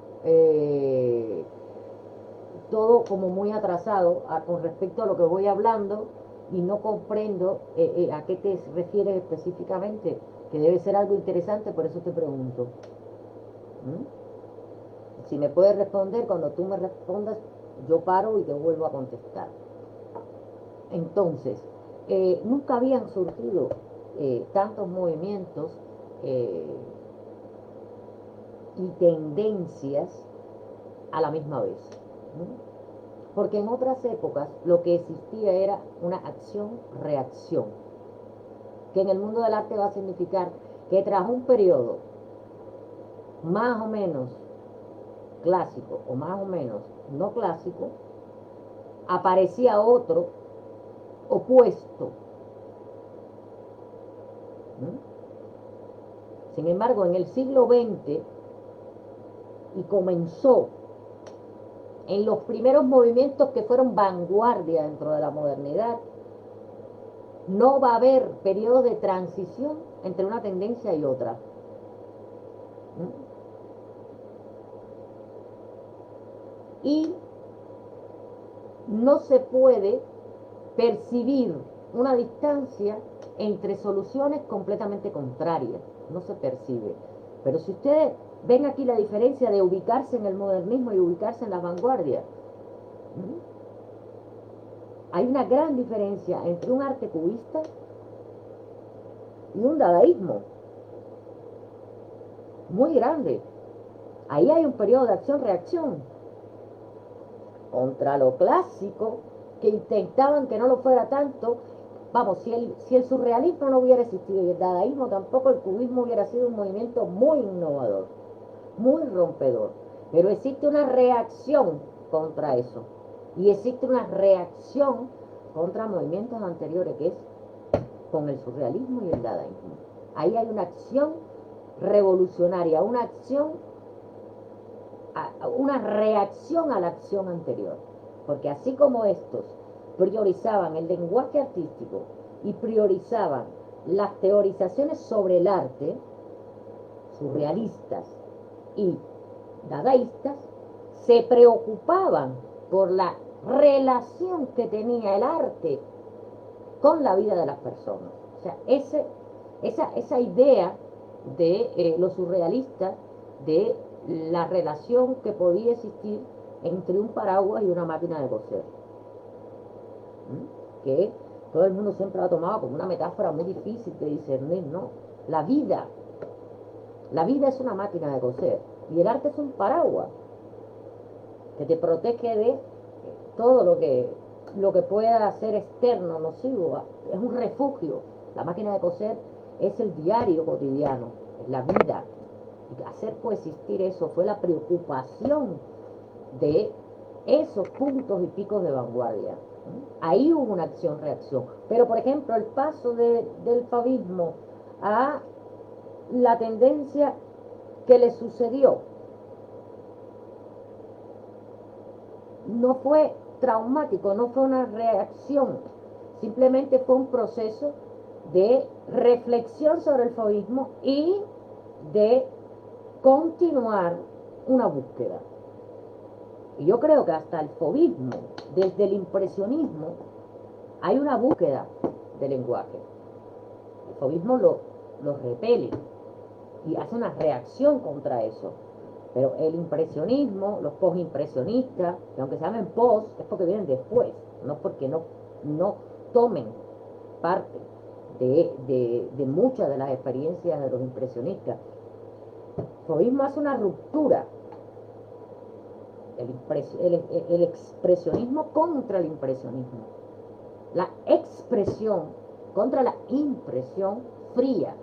todo como muy atrasado con respecto a lo que voy hablando y no comprendo a qué te refieres específicamente, que debe ser algo interesante, por eso te pregunto. ¿Mm? Si me puedes responder, cuando tú me respondas, yo paro y te vuelvo a contestar. Entonces, nunca habían surgido tantos movimientos eh, y tendencias a la misma vez. ¿No? Porque en otras épocas lo que existía era una acción-reacción. que en el mundo del arte va a significar que tras un periodo más o menos clásico o más o menos no clásico, aparecía otro opuesto. Sin embargo, en el siglo XX, y comenzó en los primeros movimientos que fueron vanguardia dentro de la modernidad, no va a haber periodos de transición entre una tendencia y otra. Y no se puede percibir una distancia entre soluciones completamente contrarias, no se percibe. Pero si ustedes ven aquí la diferencia de ubicarse en el modernismo y ubicarse en la vanguardia, hay una gran diferencia entre un arte cubista y un dadaísmo, muy grande. Ahí hay un periodo de acción-reacción contra lo clásico, que intentaban que no lo fuera tanto. Vamos, si el surrealismo no hubiera existido y el dadaísmo tampoco, el cubismo hubiera sido un movimiento muy innovador, muy rompedor. Pero existe una reacción contra eso. Y existe una reacción contra movimientos anteriores, que es con el surrealismo y el dadaísmo. Ahí hay una acción revolucionaria, una reacción a la acción anterior. Porque así como estos priorizaban el lenguaje artístico y priorizaban las teorizaciones sobre el arte, surrealistas y dadaístas, se preocupaban por la relación que tenía el arte con la vida de las personas. O sea, esa idea de los surrealistas, de la relación que podía existir entre un paraguas y una máquina de coser, que todo el mundo siempre lo ha tomado como una metáfora muy difícil de discernir. No, la vida es una máquina de coser y el arte es un paraguas que te protege de todo lo que pueda ser externo, nocivo. Es un refugio. La máquina de coser es el diario cotidiano, es la vida. Y hacer coexistir eso fue la preocupación de esos puntos y picos de vanguardia. Ahí hubo una acción-reacción. Pero, por ejemplo, el paso del favismo a la tendencia que le sucedió no fue traumático, no fue una reacción, simplemente fue un proceso de reflexión sobre el favismo y de continuar una búsqueda. Y yo creo que hasta el fauvismo, desde el impresionismo, hay una búsqueda de lenguaje. El fauvismo lo repele y hace una reacción contra eso. Pero el impresionismo, los postimpresionistas, que aunque se llamen post, es porque vienen después, no porque no tomen parte de muchas de las experiencias de los impresionistas. El fauvismo hace una ruptura. El expresionismo contra el impresionismo. La expresión contra la impresión fría.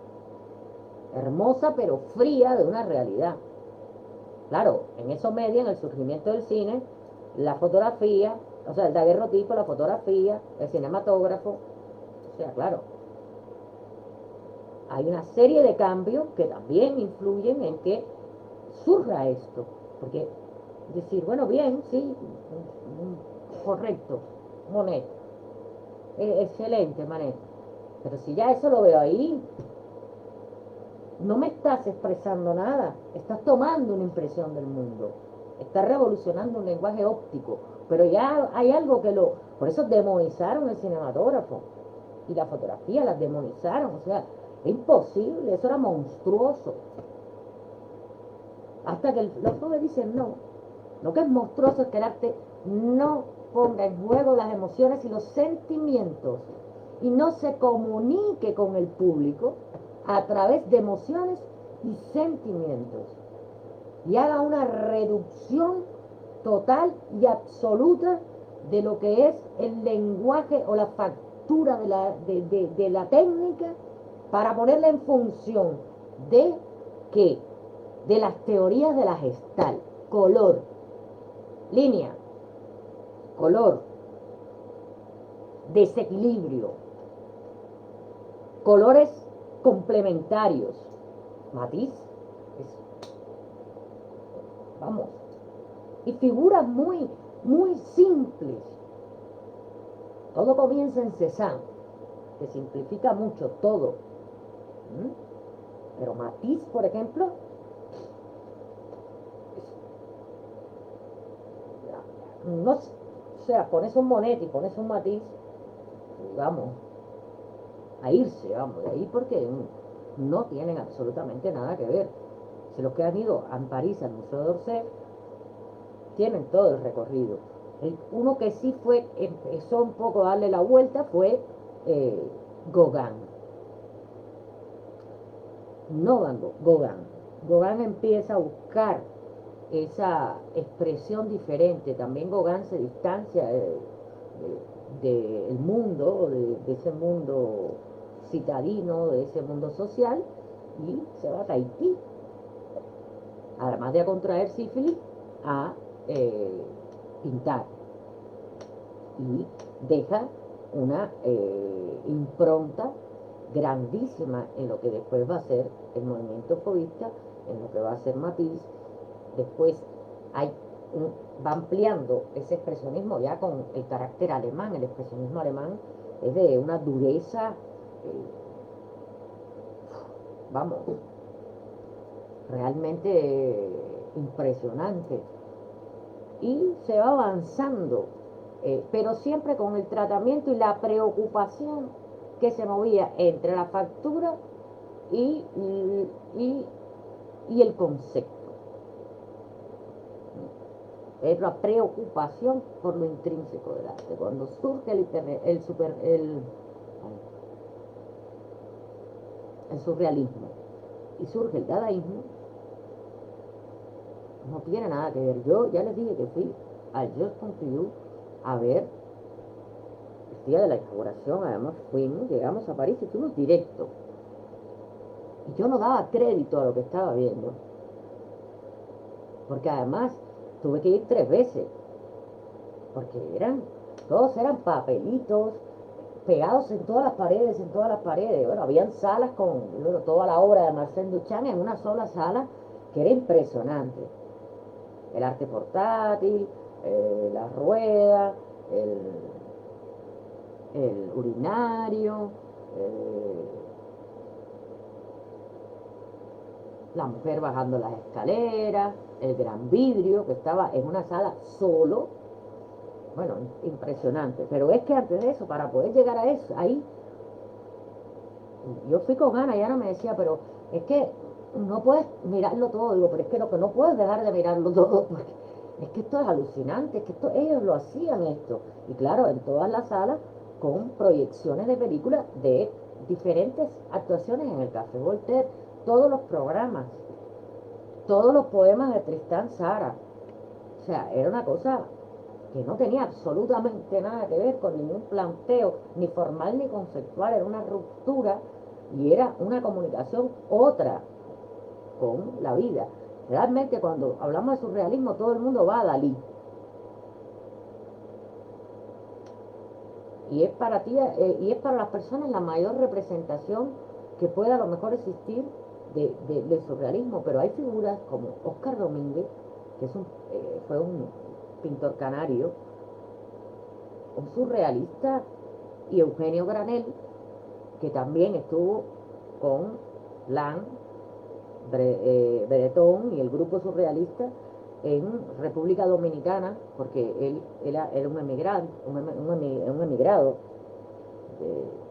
Hermosa pero fría de una realidad. Claro, en eso media, en el surgimiento del cine, la fotografía, o sea, el daguerrotipo, la fotografía, el cinematógrafo. O sea, claro, hay una serie de cambios que también influyen en que surja esto. Porque decir, bueno, bien, sí, correcto, Monet, excelente, Manet, pero si ya eso lo veo ahí, no me estás expresando nada, estás tomando una impresión del mundo, estás revolucionando un lenguaje óptico, pero ya hay algo por eso demonizaron el cinematógrafo y la fotografía, las demonizaron, o sea, es imposible, eso era monstruoso. Hasta que los jóvenes dicen, no, lo que es monstruoso es que el arte no ponga en juego las emociones y los sentimientos y no se comunique con el público a través de emociones y sentimientos y haga una reducción total y absoluta de lo que es el lenguaje o la factura de la técnica para ponerla en función de ¿qué? De las teorías de la Gestalt. Color, línea, color, desequilibrio, colores complementarios, matiz, vamos, y figuras muy, muy simples. Todo comienza en Cézanne, que simplifica mucho todo. Pero matiz, por ejemplo, no, o sea, pones un Monet y pones un Matiz, vamos, a irse, vamos, de ahí porque no tienen absolutamente nada que ver. Si los que han ido a París, al Museo d'Orsay, tienen todo el recorrido. Uno que sí fue, empezó un poco a darle la vuelta fue Gauguin. No Van Gogh, Gauguin. Gauguin empieza a buscar esa expresión diferente. También Gauguin se distancia del mundo, de ese mundo citadino, de ese mundo social, y se va a Tahití, además de a contraer sífilis, a pintar. Y deja una impronta grandísima en lo que después va a ser el movimiento fauvista, en lo que va a ser Matisse. Después va ampliando ese expresionismo ya con el carácter alemán. El expresionismo alemán es de una dureza, vamos, realmente impresionante. Y se va avanzando, pero siempre con el tratamiento y la preocupación que se movía entre la factura y, y el concepto. Es la preocupación por lo intrínseco del arte. Cuando surge el surrealismo y surge el dadaísmo, no tiene nada que ver. Yo ya les dije que fui al Georges Pompidou a ver el día de la inauguración. Además llegamos a París y fuimos directo. Y yo no daba crédito a lo que estaba viendo, porque además tuve que ir 3 veces, porque todos eran papelitos pegados en todas las paredes. Bueno, habían salas con toda la obra de Marcel Duchamp en una sola sala, que era impresionante. El arte portátil, la rueda, el urinario, la mujer bajando las escaleras, el gran vidrio que estaba en una sala solo. Bueno, impresionante. Pero es que antes de eso, para poder llegar a eso, ahí, yo fui con Ana y Ana me decía, pero es que no puedes mirarlo todo. Digo, pero es que lo que no puedes dejar de mirarlo todo, porque es que esto es alucinante, es que ellos lo hacían esto. Y claro, en todas las salas, con proyecciones de películas de diferentes actuaciones en el Café Voltaire, todos los programas, todos los poemas de Tristán Tzara. O sea, era una cosa que no tenía absolutamente nada que ver con ningún planteo, ni formal ni conceptual. Era una ruptura y era una comunicación otra con la vida. Realmente cuando hablamos de surrealismo, todo el mundo va a Dalí. Y es para ti, y es para las personas la mayor representación que pueda a lo mejor existir del surrealismo. Pero hay figuras como Oscar Domínguez, que fue un pintor canario, un surrealista, y Eugenio Granel, que también estuvo con Lan, Breton y el grupo surrealista en República Dominicana, porque él era un emigrante, un emigrado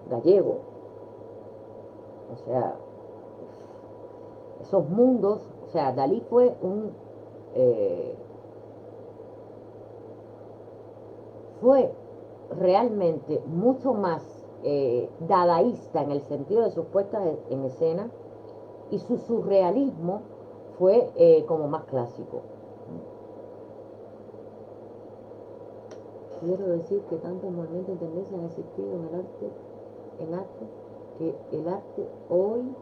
gallego. O sea, esos mundos, o sea, Dalí fue fue realmente mucho más dadaísta en el sentido de sus puestas en escena, y su surrealismo fue como más clásico. Quiero decir que tantos movimientos y tendencias han existido en arte, que el arte hoy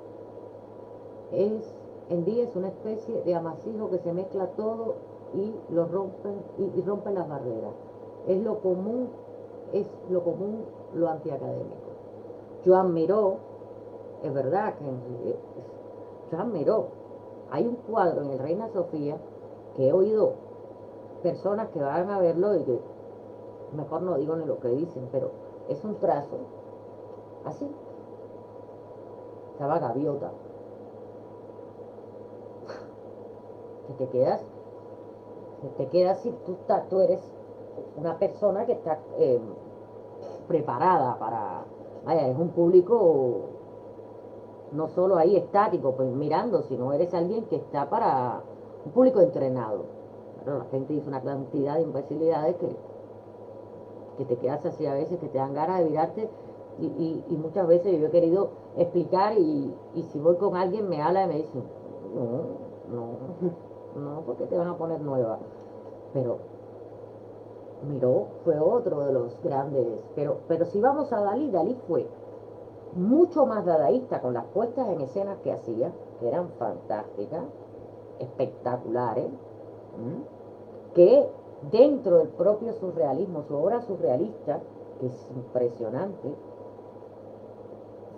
en día es una especie de amasijo que se mezcla todo y lo rompen y rompen las barreras. Es lo común, lo antiacadémico. Joan Miró, es verdad que Joan Miró, hay un cuadro en el Reina Sofía que he oído personas que van a verlo y que mejor no digo ni lo que dicen, pero es un trazo así, estaba gaviota, que te quedas si tú eres una persona que está preparada para, vaya, es un público no solo ahí estático, pues mirando, sino eres alguien que está para un público entrenado. Pero la gente dice una cantidad de imbecilidades que te quedas así a veces, que te dan ganas de virarte y muchas veces yo he querido explicar y si voy con alguien me habla y me dice, no, porque te van a poner nueva. Pero Miró fue otro de los grandes, pero si vamos a Dalí fue mucho más dadaísta con las puestas en escenas que hacía, que eran fantásticas, espectaculares, que dentro del propio surrealismo, su obra surrealista, que es impresionante,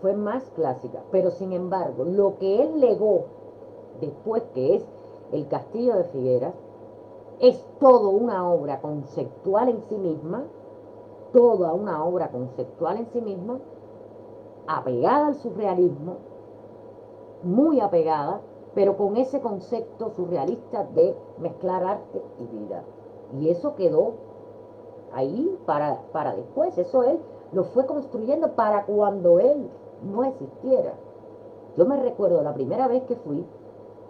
fue más clásica, pero sin embargo, lo que él legó después, que es el Castillo de Figueras, es toda una obra conceptual en sí misma, toda una obra conceptual en sí misma, apegada al surrealismo, muy apegada, pero con ese concepto surrealista de mezclar arte y vida. Y eso quedó ahí para después, eso él lo fue construyendo para cuando él no existiera. Yo me recuerdo la primera vez que fui,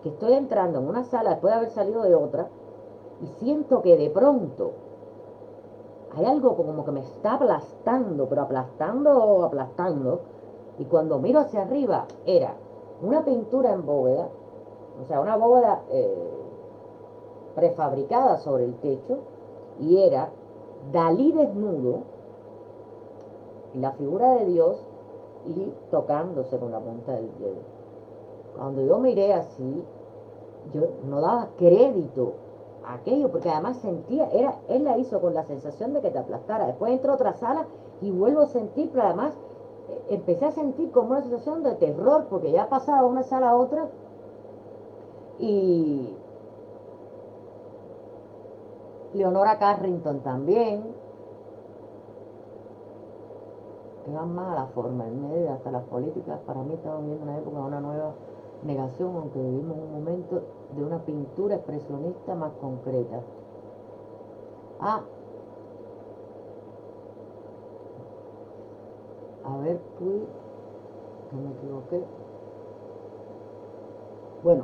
que estoy entrando en una sala después de haber salido de otra, y siento que de pronto hay algo como que me está aplastando, pero aplastando, y cuando miro hacia arriba era una pintura en bóveda, o sea, una bóveda prefabricada sobre el techo, y era Dalí desnudo, la figura de Dios, y tocándose con la punta del dedo. Cuando yo miré así, yo no daba crédito a aquello, porque además sentía, él la hizo con la sensación de que te aplastara. Después entró a otra sala y vuelvo a sentir, pero además empecé a sentir como una sensación de terror, porque ya pasaba de una sala a otra y Leonora Carrington también, que van más a la forma, en medio, hasta las políticas. Para mí estamos viviendo una época de una nueva negación, aunque vivimos un momento de una pintura expresionista más concreta. A ver, que me equivoqué. Bueno,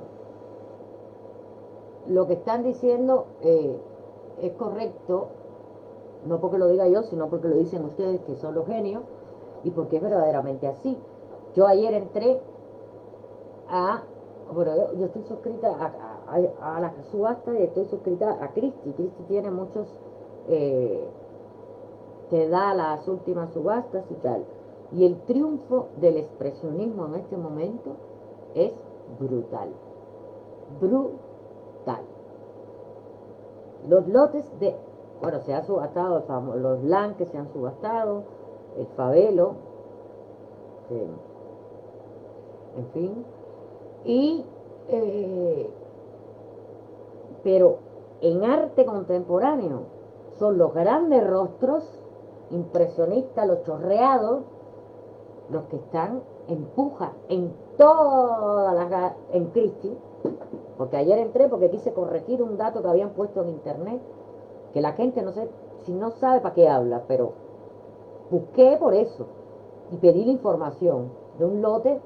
lo que están diciendo es correcto, no porque lo diga yo, sino porque lo dicen ustedes, que son los genios, y porque es verdaderamente así. Yo ayer entré bueno, yo estoy suscrita a la subasta y estoy suscrita a Christie. Christie tiene muchos, te da las últimas subastas y tal. Y el triunfo del expresionismo en este momento es brutal. Brutal. Los lotes bueno, se ha subastado los LAN que se han subastado, el Fabelo, en fin. Y, pero en arte contemporáneo son los grandes rostros impresionistas, los chorreados, los que están en puja en en Christie, porque ayer entré porque quise corregir un dato que habían puesto en internet, que la gente no sé si no sabe para qué habla, pero busqué por eso y pedí la información de un lote,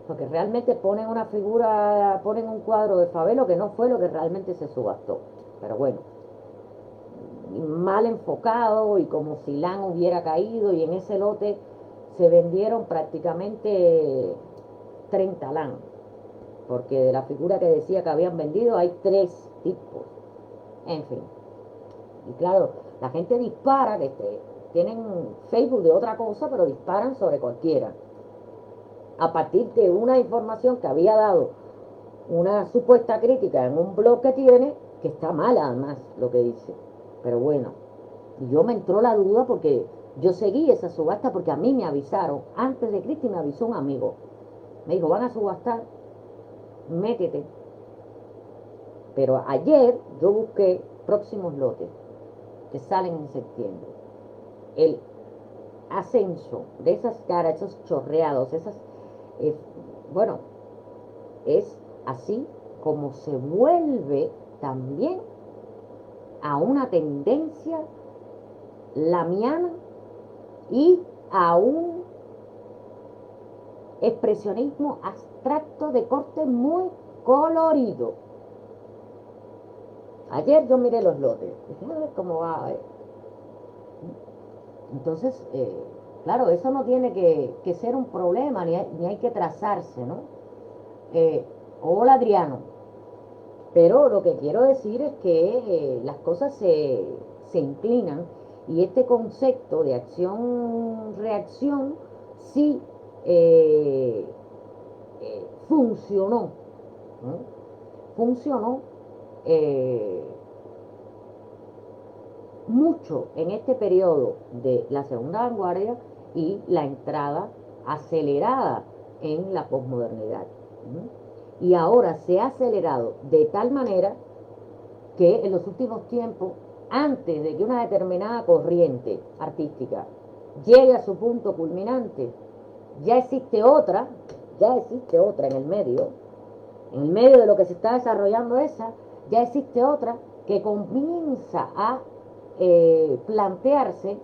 porque realmente ponen una figura, ponen un cuadro de Fabelo que no fue lo que realmente se subastó, pero bueno, mal enfocado y como si LAN hubiera caído, y en ese lote se vendieron prácticamente 30 LAN, porque de la figura que decía que habían vendido hay 3 tipos, en fin. Y claro, la gente dispara, tienen Facebook de otra cosa, pero disparan sobre cualquiera. a partir de una información que había dado una supuesta crítica en un blog que tiene, que está mal además lo que dice. Pero bueno, y yo me entró la duda porque yo seguí esa subasta porque a mí me avisaron, antes de Cristi me avisó un amigo. Me dijo, van a subastar, métete. Pero ayer yo busqué próximos lotes que salen en septiembre. El ascenso de esas caras, esos chorreados, esas, eh, bueno, es así como se vuelve también a una tendencia lamiana y a un expresionismo abstracto de corte muy colorido. Ayer yo miré los lotes, dije, a ver cómo va. Entonces, claro, eso no tiene que ser un problema, ni hay que trazarse, ¿no? Hola Adriano, pero lo que quiero decir es que las cosas se inclinan y este concepto de acción-reacción sí eh, funcionó, ¿no? Funcionó eh, mucho en este periodo de la segunda vanguardia y la entrada acelerada en la posmodernidad. Y ahora se ha acelerado de tal manera que en los últimos tiempos, antes de que una determinada corriente artística llegue a su punto culminante, ya existe otra en el medio de lo que se está desarrollando esa, ya existe otra que comienza a plantearse,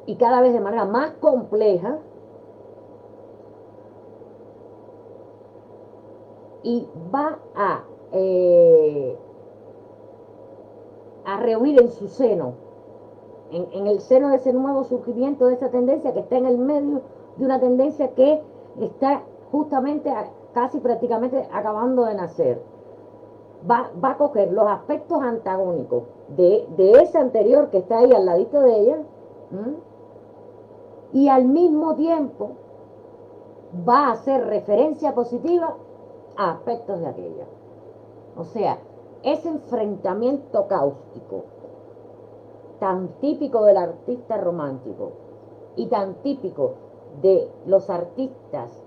y cada vez de manera más compleja y va a reunir en su seno, en el seno de ese nuevo surgimiento, de esa tendencia que está en el medio de una tendencia que está justamente casi prácticamente acabando de nacer. Va a coger los aspectos antagónicos de esa anterior que está ahí al ladito de ella, y al mismo tiempo va a hacer referencia positiva a aspectos de aquella. O sea, ese enfrentamiento cáustico tan típico del artista romántico y tan típico de los artistas,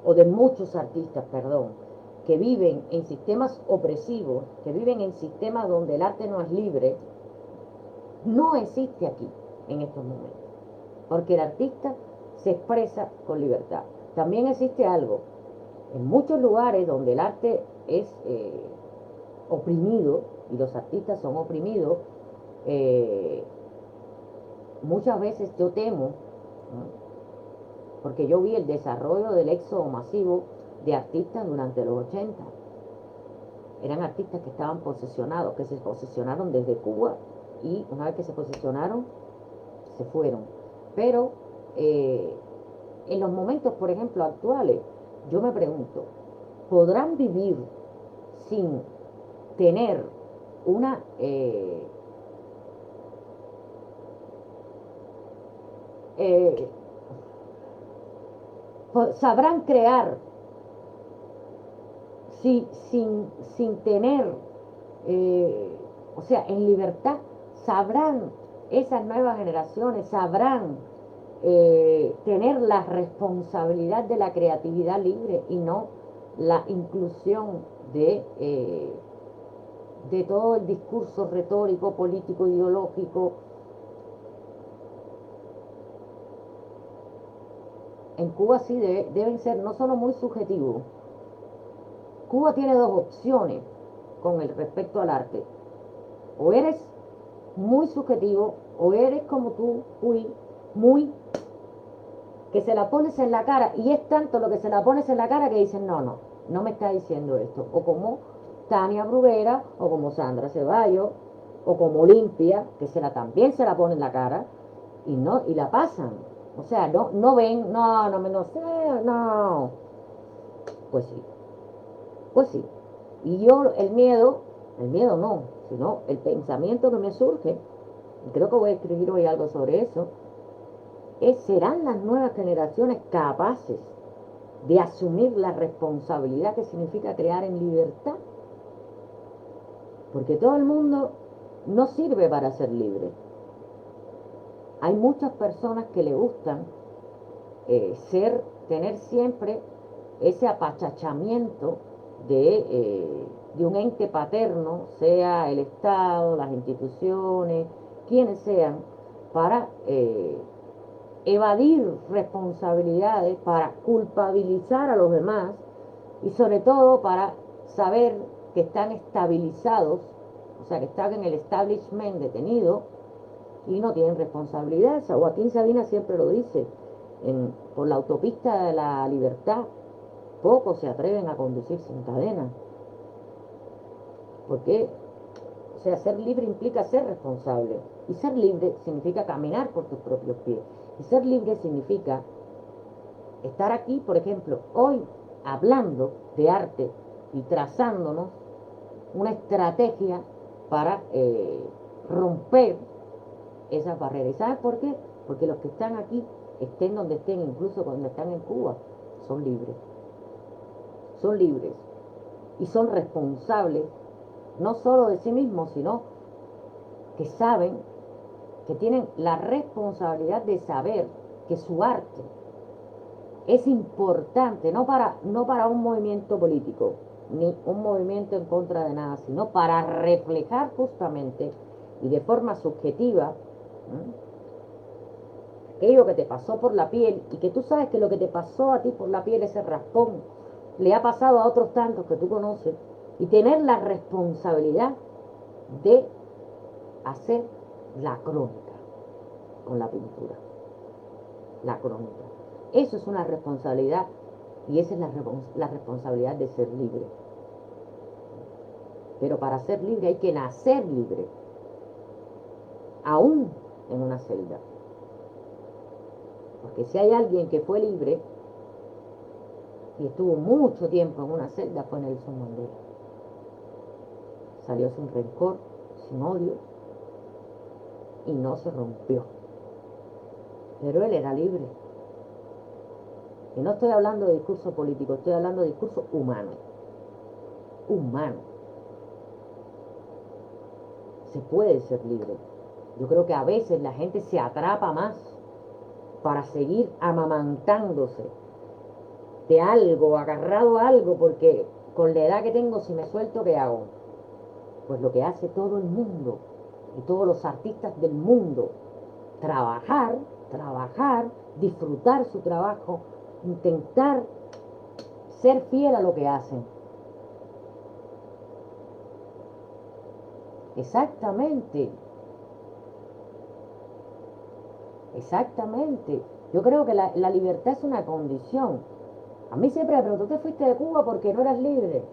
o de muchos artistas, perdón, que viven en sistemas opresivos, que viven en sistemas donde el arte no es libre, no existe aquí en estos momentos, porque el artista se expresa con libertad. También existe algo, en muchos lugares donde el arte es oprimido y los artistas son oprimidos, muchas veces yo temo, ¿no? Porque yo vi el desarrollo del éxodo masivo de artistas durante los 80. Eran artistas que estaban posesionados, que se posesionaron desde Cuba y una vez que se posicionaron, se fueron. Pero en los momentos, por ejemplo, actuales, yo me pregunto, ¿podrán vivir sin tener una sabrán crear sin tener, o sea, en libertad, sabrán esas nuevas generaciones, sabrán tener la responsabilidad de la creatividad libre y no la inclusión de todo el discurso retórico, político, ideológico. En Cuba sí deben ser no solo muy subjetivos. Cuba tiene dos opciones con el respecto al arte. O eres muy subjetivo, o eres como tú, muy, que se la pones en la cara, y es tanto lo que se la pones en la cara que dicen, no me está diciendo esto. O como Tania Bruguera, o como Sandra Ceballos, o como Olimpia, que también se la pone en la cara, y la pasan. O sea, no ven, no sé, no. Pues sí. Y yo, el miedo el miedo no, sino el pensamiento que me surge, y creo que voy a escribir hoy algo sobre eso, es, ¿serán las nuevas generaciones capaces de asumir la responsabilidad que significa crear en libertad? Porque todo el mundo no sirve para ser libre. Hay muchas personas que le gustan tener siempre ese apachachamiento de un ente paterno, sea el Estado, las instituciones, quienes sean, para evadir responsabilidades, para culpabilizar a los demás y sobre todo para saber que están estabilizados, o sea, que están en el establishment detenido y no tienen responsabilidad. O sea, Joaquín Sabina siempre lo dice, por la autopista de la libertad, pocos se atreven a conducir sin cadena. Porque, o sea, ser libre implica ser responsable. Y ser libre significa caminar por tus propios pies. Y ser libre significa estar aquí, por ejemplo, hoy hablando de arte y trazándonos una estrategia para romper esas barreras. ¿Y sabes por qué? Porque los que están aquí, estén donde estén, incluso cuando están en Cuba, son libres. Son libres. Y son responsables, no solo de sí mismos, sino que saben, que tienen la responsabilidad de saber que su arte es importante, no para un movimiento político, ni un movimiento en contra de nada, sino para reflejar justamente y de forma subjetiva aquello que te pasó por la piel, y que tú sabes que lo que te pasó a ti por la piel, ese raspón, le ha pasado a otros tantos que tú conoces, y tener la responsabilidad de hacer la crónica con la pintura. La crónica. Eso es una responsabilidad, y esa es la responsabilidad de ser libre. Pero para ser libre hay que nacer libre, aún en una celda. Porque si hay alguien que fue libre y estuvo mucho tiempo en una celda, fue Nelson Mandela. Salió sin rencor, sin odio, y no se rompió. Pero él era libre. Y no estoy hablando de discurso político, estoy hablando de discurso humano. Humano. Se puede ser libre. Yo creo que a veces la gente se atrapa más para seguir amamantándose de algo, agarrado a algo, porque con la edad que tengo, si me suelto, ¿qué hago? Pues lo que hace todo el mundo y todos los artistas del mundo: trabajar, disfrutar su trabajo, intentar ser fiel a lo que hacen. Exactamente. Exactamente. Yo creo que la libertad es una condición. A mí siempre me preguntó, ¿tú te fuiste de Cuba porque no eras libre?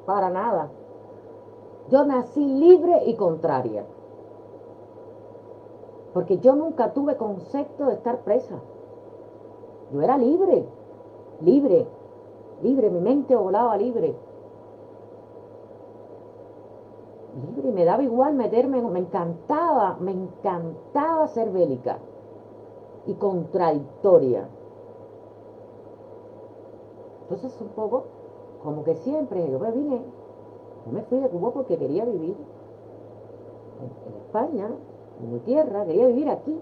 Para nada. Yo nací libre y contraria. Porque yo nunca tuve concepto de estar presa. Yo era libre, libre, libre, mi mente volaba libre. Libre, me daba igual meterme, me encantaba ser bélica y contradictoria. Entonces un poco, como que siempre, yo me fui de Cuba porque quería vivir en España, en mi tierra, quería vivir aquí.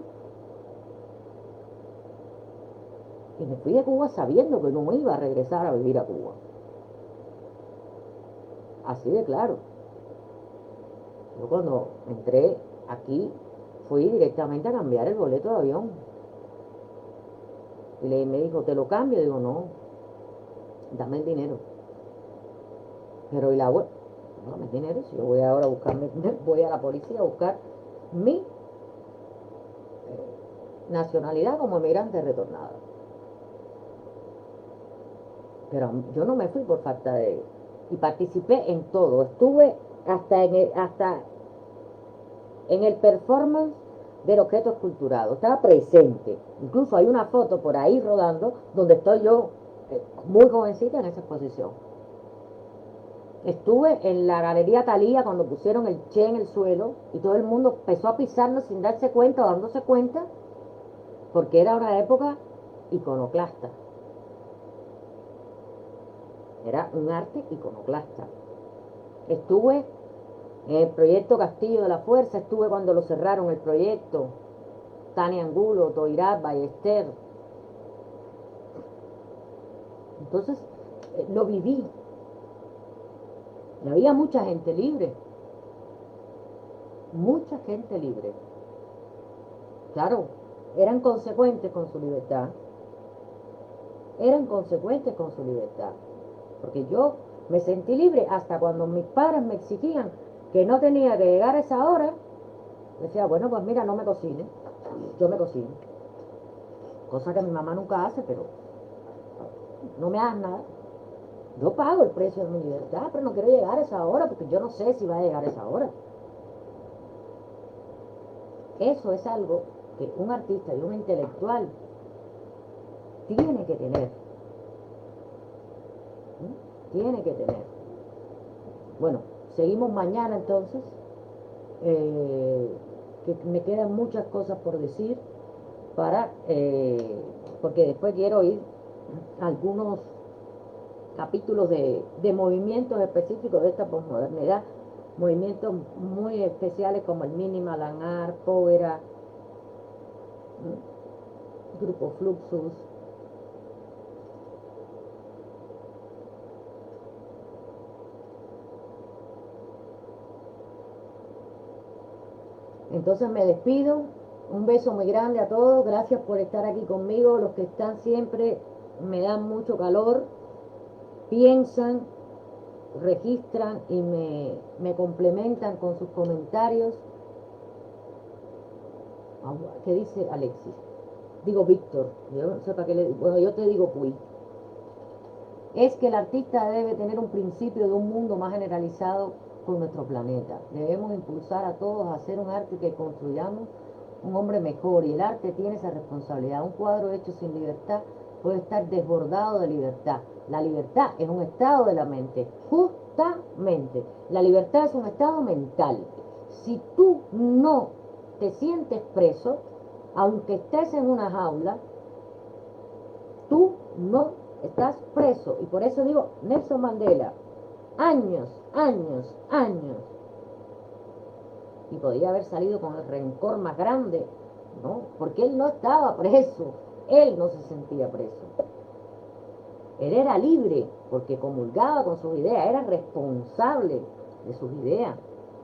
Y me fui de Cuba sabiendo que no iba a regresar a vivir a Cuba. Así de claro. Yo cuando entré aquí, fui directamente a cambiar el boleto de avión. Y me dijo, ¿te lo cambio? Digo, no, dame el dinero. Pero ¿y la web? No, dame el dinero. Si yo voy ahora a buscarme, voy a la policía a buscar mi nacionalidad como emigrante retornada. Pero yo no me fui por falta de... Y participé en todo. Estuve hasta en el performance del objeto esculturado. Estaba presente. Incluso hay una foto por ahí rodando donde estoy yo muy jovencita en esa exposición. Estuve en la Galería Thalía cuando pusieron el Che en el suelo y todo el mundo empezó a pisarnos sin darse cuenta o dándose cuenta, porque era una época iconoclasta. Era un arte iconoclasta. Estuve en el proyecto Castillo de la Fuerza, estuve cuando lo cerraron el proyecto, Tania Angulo, Toirá, Ballester. Entonces, lo viví. Y había mucha gente libre. Mucha gente libre. Claro, eran consecuentes con su libertad. Eran consecuentes con su libertad. Porque yo me sentí libre hasta cuando mis padres me exigían que no tenía que llegar a esa hora. Decía, bueno, pues mira, no me cocine. Yo me cocino. Cosa que mi mamá nunca hace, pero no me hagas nada. Yo pago el precio de mi libertad, pero no quiero llegar a esa hora porque yo no sé si va a llegar a esa hora. Eso es algo que un artista y un intelectual tiene que tener. Tiene que tener. Bueno, seguimos mañana entonces. Que me quedan muchas cosas por decir para porque después quiero ir a algunos capítulos de movimientos específicos de esta posmodernidad, movimientos muy especiales como el Minimal Art, Povera, Grupo Fluxus. Entonces me despido, un beso muy grande a todos, gracias por estar aquí conmigo, los que están siempre me dan mucho calor, piensan, registran y me complementan con sus comentarios. ¿Qué dice Alexis? Digo Víctor, yo no sé para qué le digo, bueno, yo te digo Puy. Es que el artista debe tener un principio de un mundo más generalizado con nuestro planeta. Debemos impulsar a todos a hacer un arte que construyamos un hombre mejor, y el arte tiene esa responsabilidad. Un cuadro hecho sin libertad puede estar desbordado de libertad. La libertad es un estado de la mente, justamente. La libertad es un estado mental. Si tú no te sientes preso, aunque estés en una jaula, tú no estás preso. Y por eso digo, Nelson Mandela, años, años, años. Y podía haber salido con el rencor más grande, ¿no? Porque él no estaba preso, él no se sentía preso. Él era libre porque comulgaba con sus ideas, era responsable de sus ideas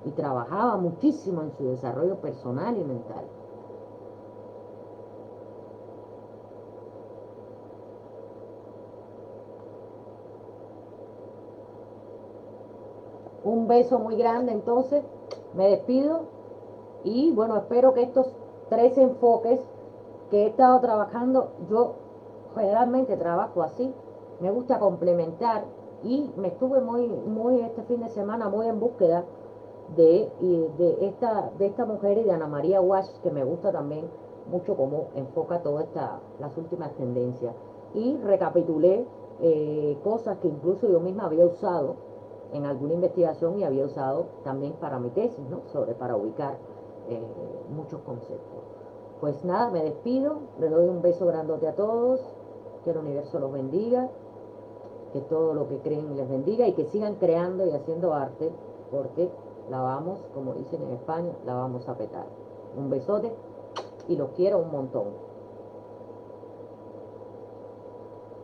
y trabajaba muchísimo en su desarrollo personal y mental. Un beso muy grande, entonces me despido y bueno, espero que estos 3 enfoques que he estado trabajando, yo generalmente trabajo así, me gusta complementar, y me estuve muy este fin de semana muy en búsqueda de esta mujer y de Ana María Walsh, que me gusta también mucho cómo enfoca todas las últimas tendencias, y recapitulé cosas que incluso yo misma había usado en alguna investigación y había usado también para mi tesis, ¿no? Para ubicar muchos conceptos. Pues nada, me despido, le doy un beso grandote a todos, que el universo los bendiga, que todo lo que creen les bendiga y que sigan creando y haciendo arte, porque la vamos, como dicen en España, la vamos a petar. Un besote y los quiero un montón.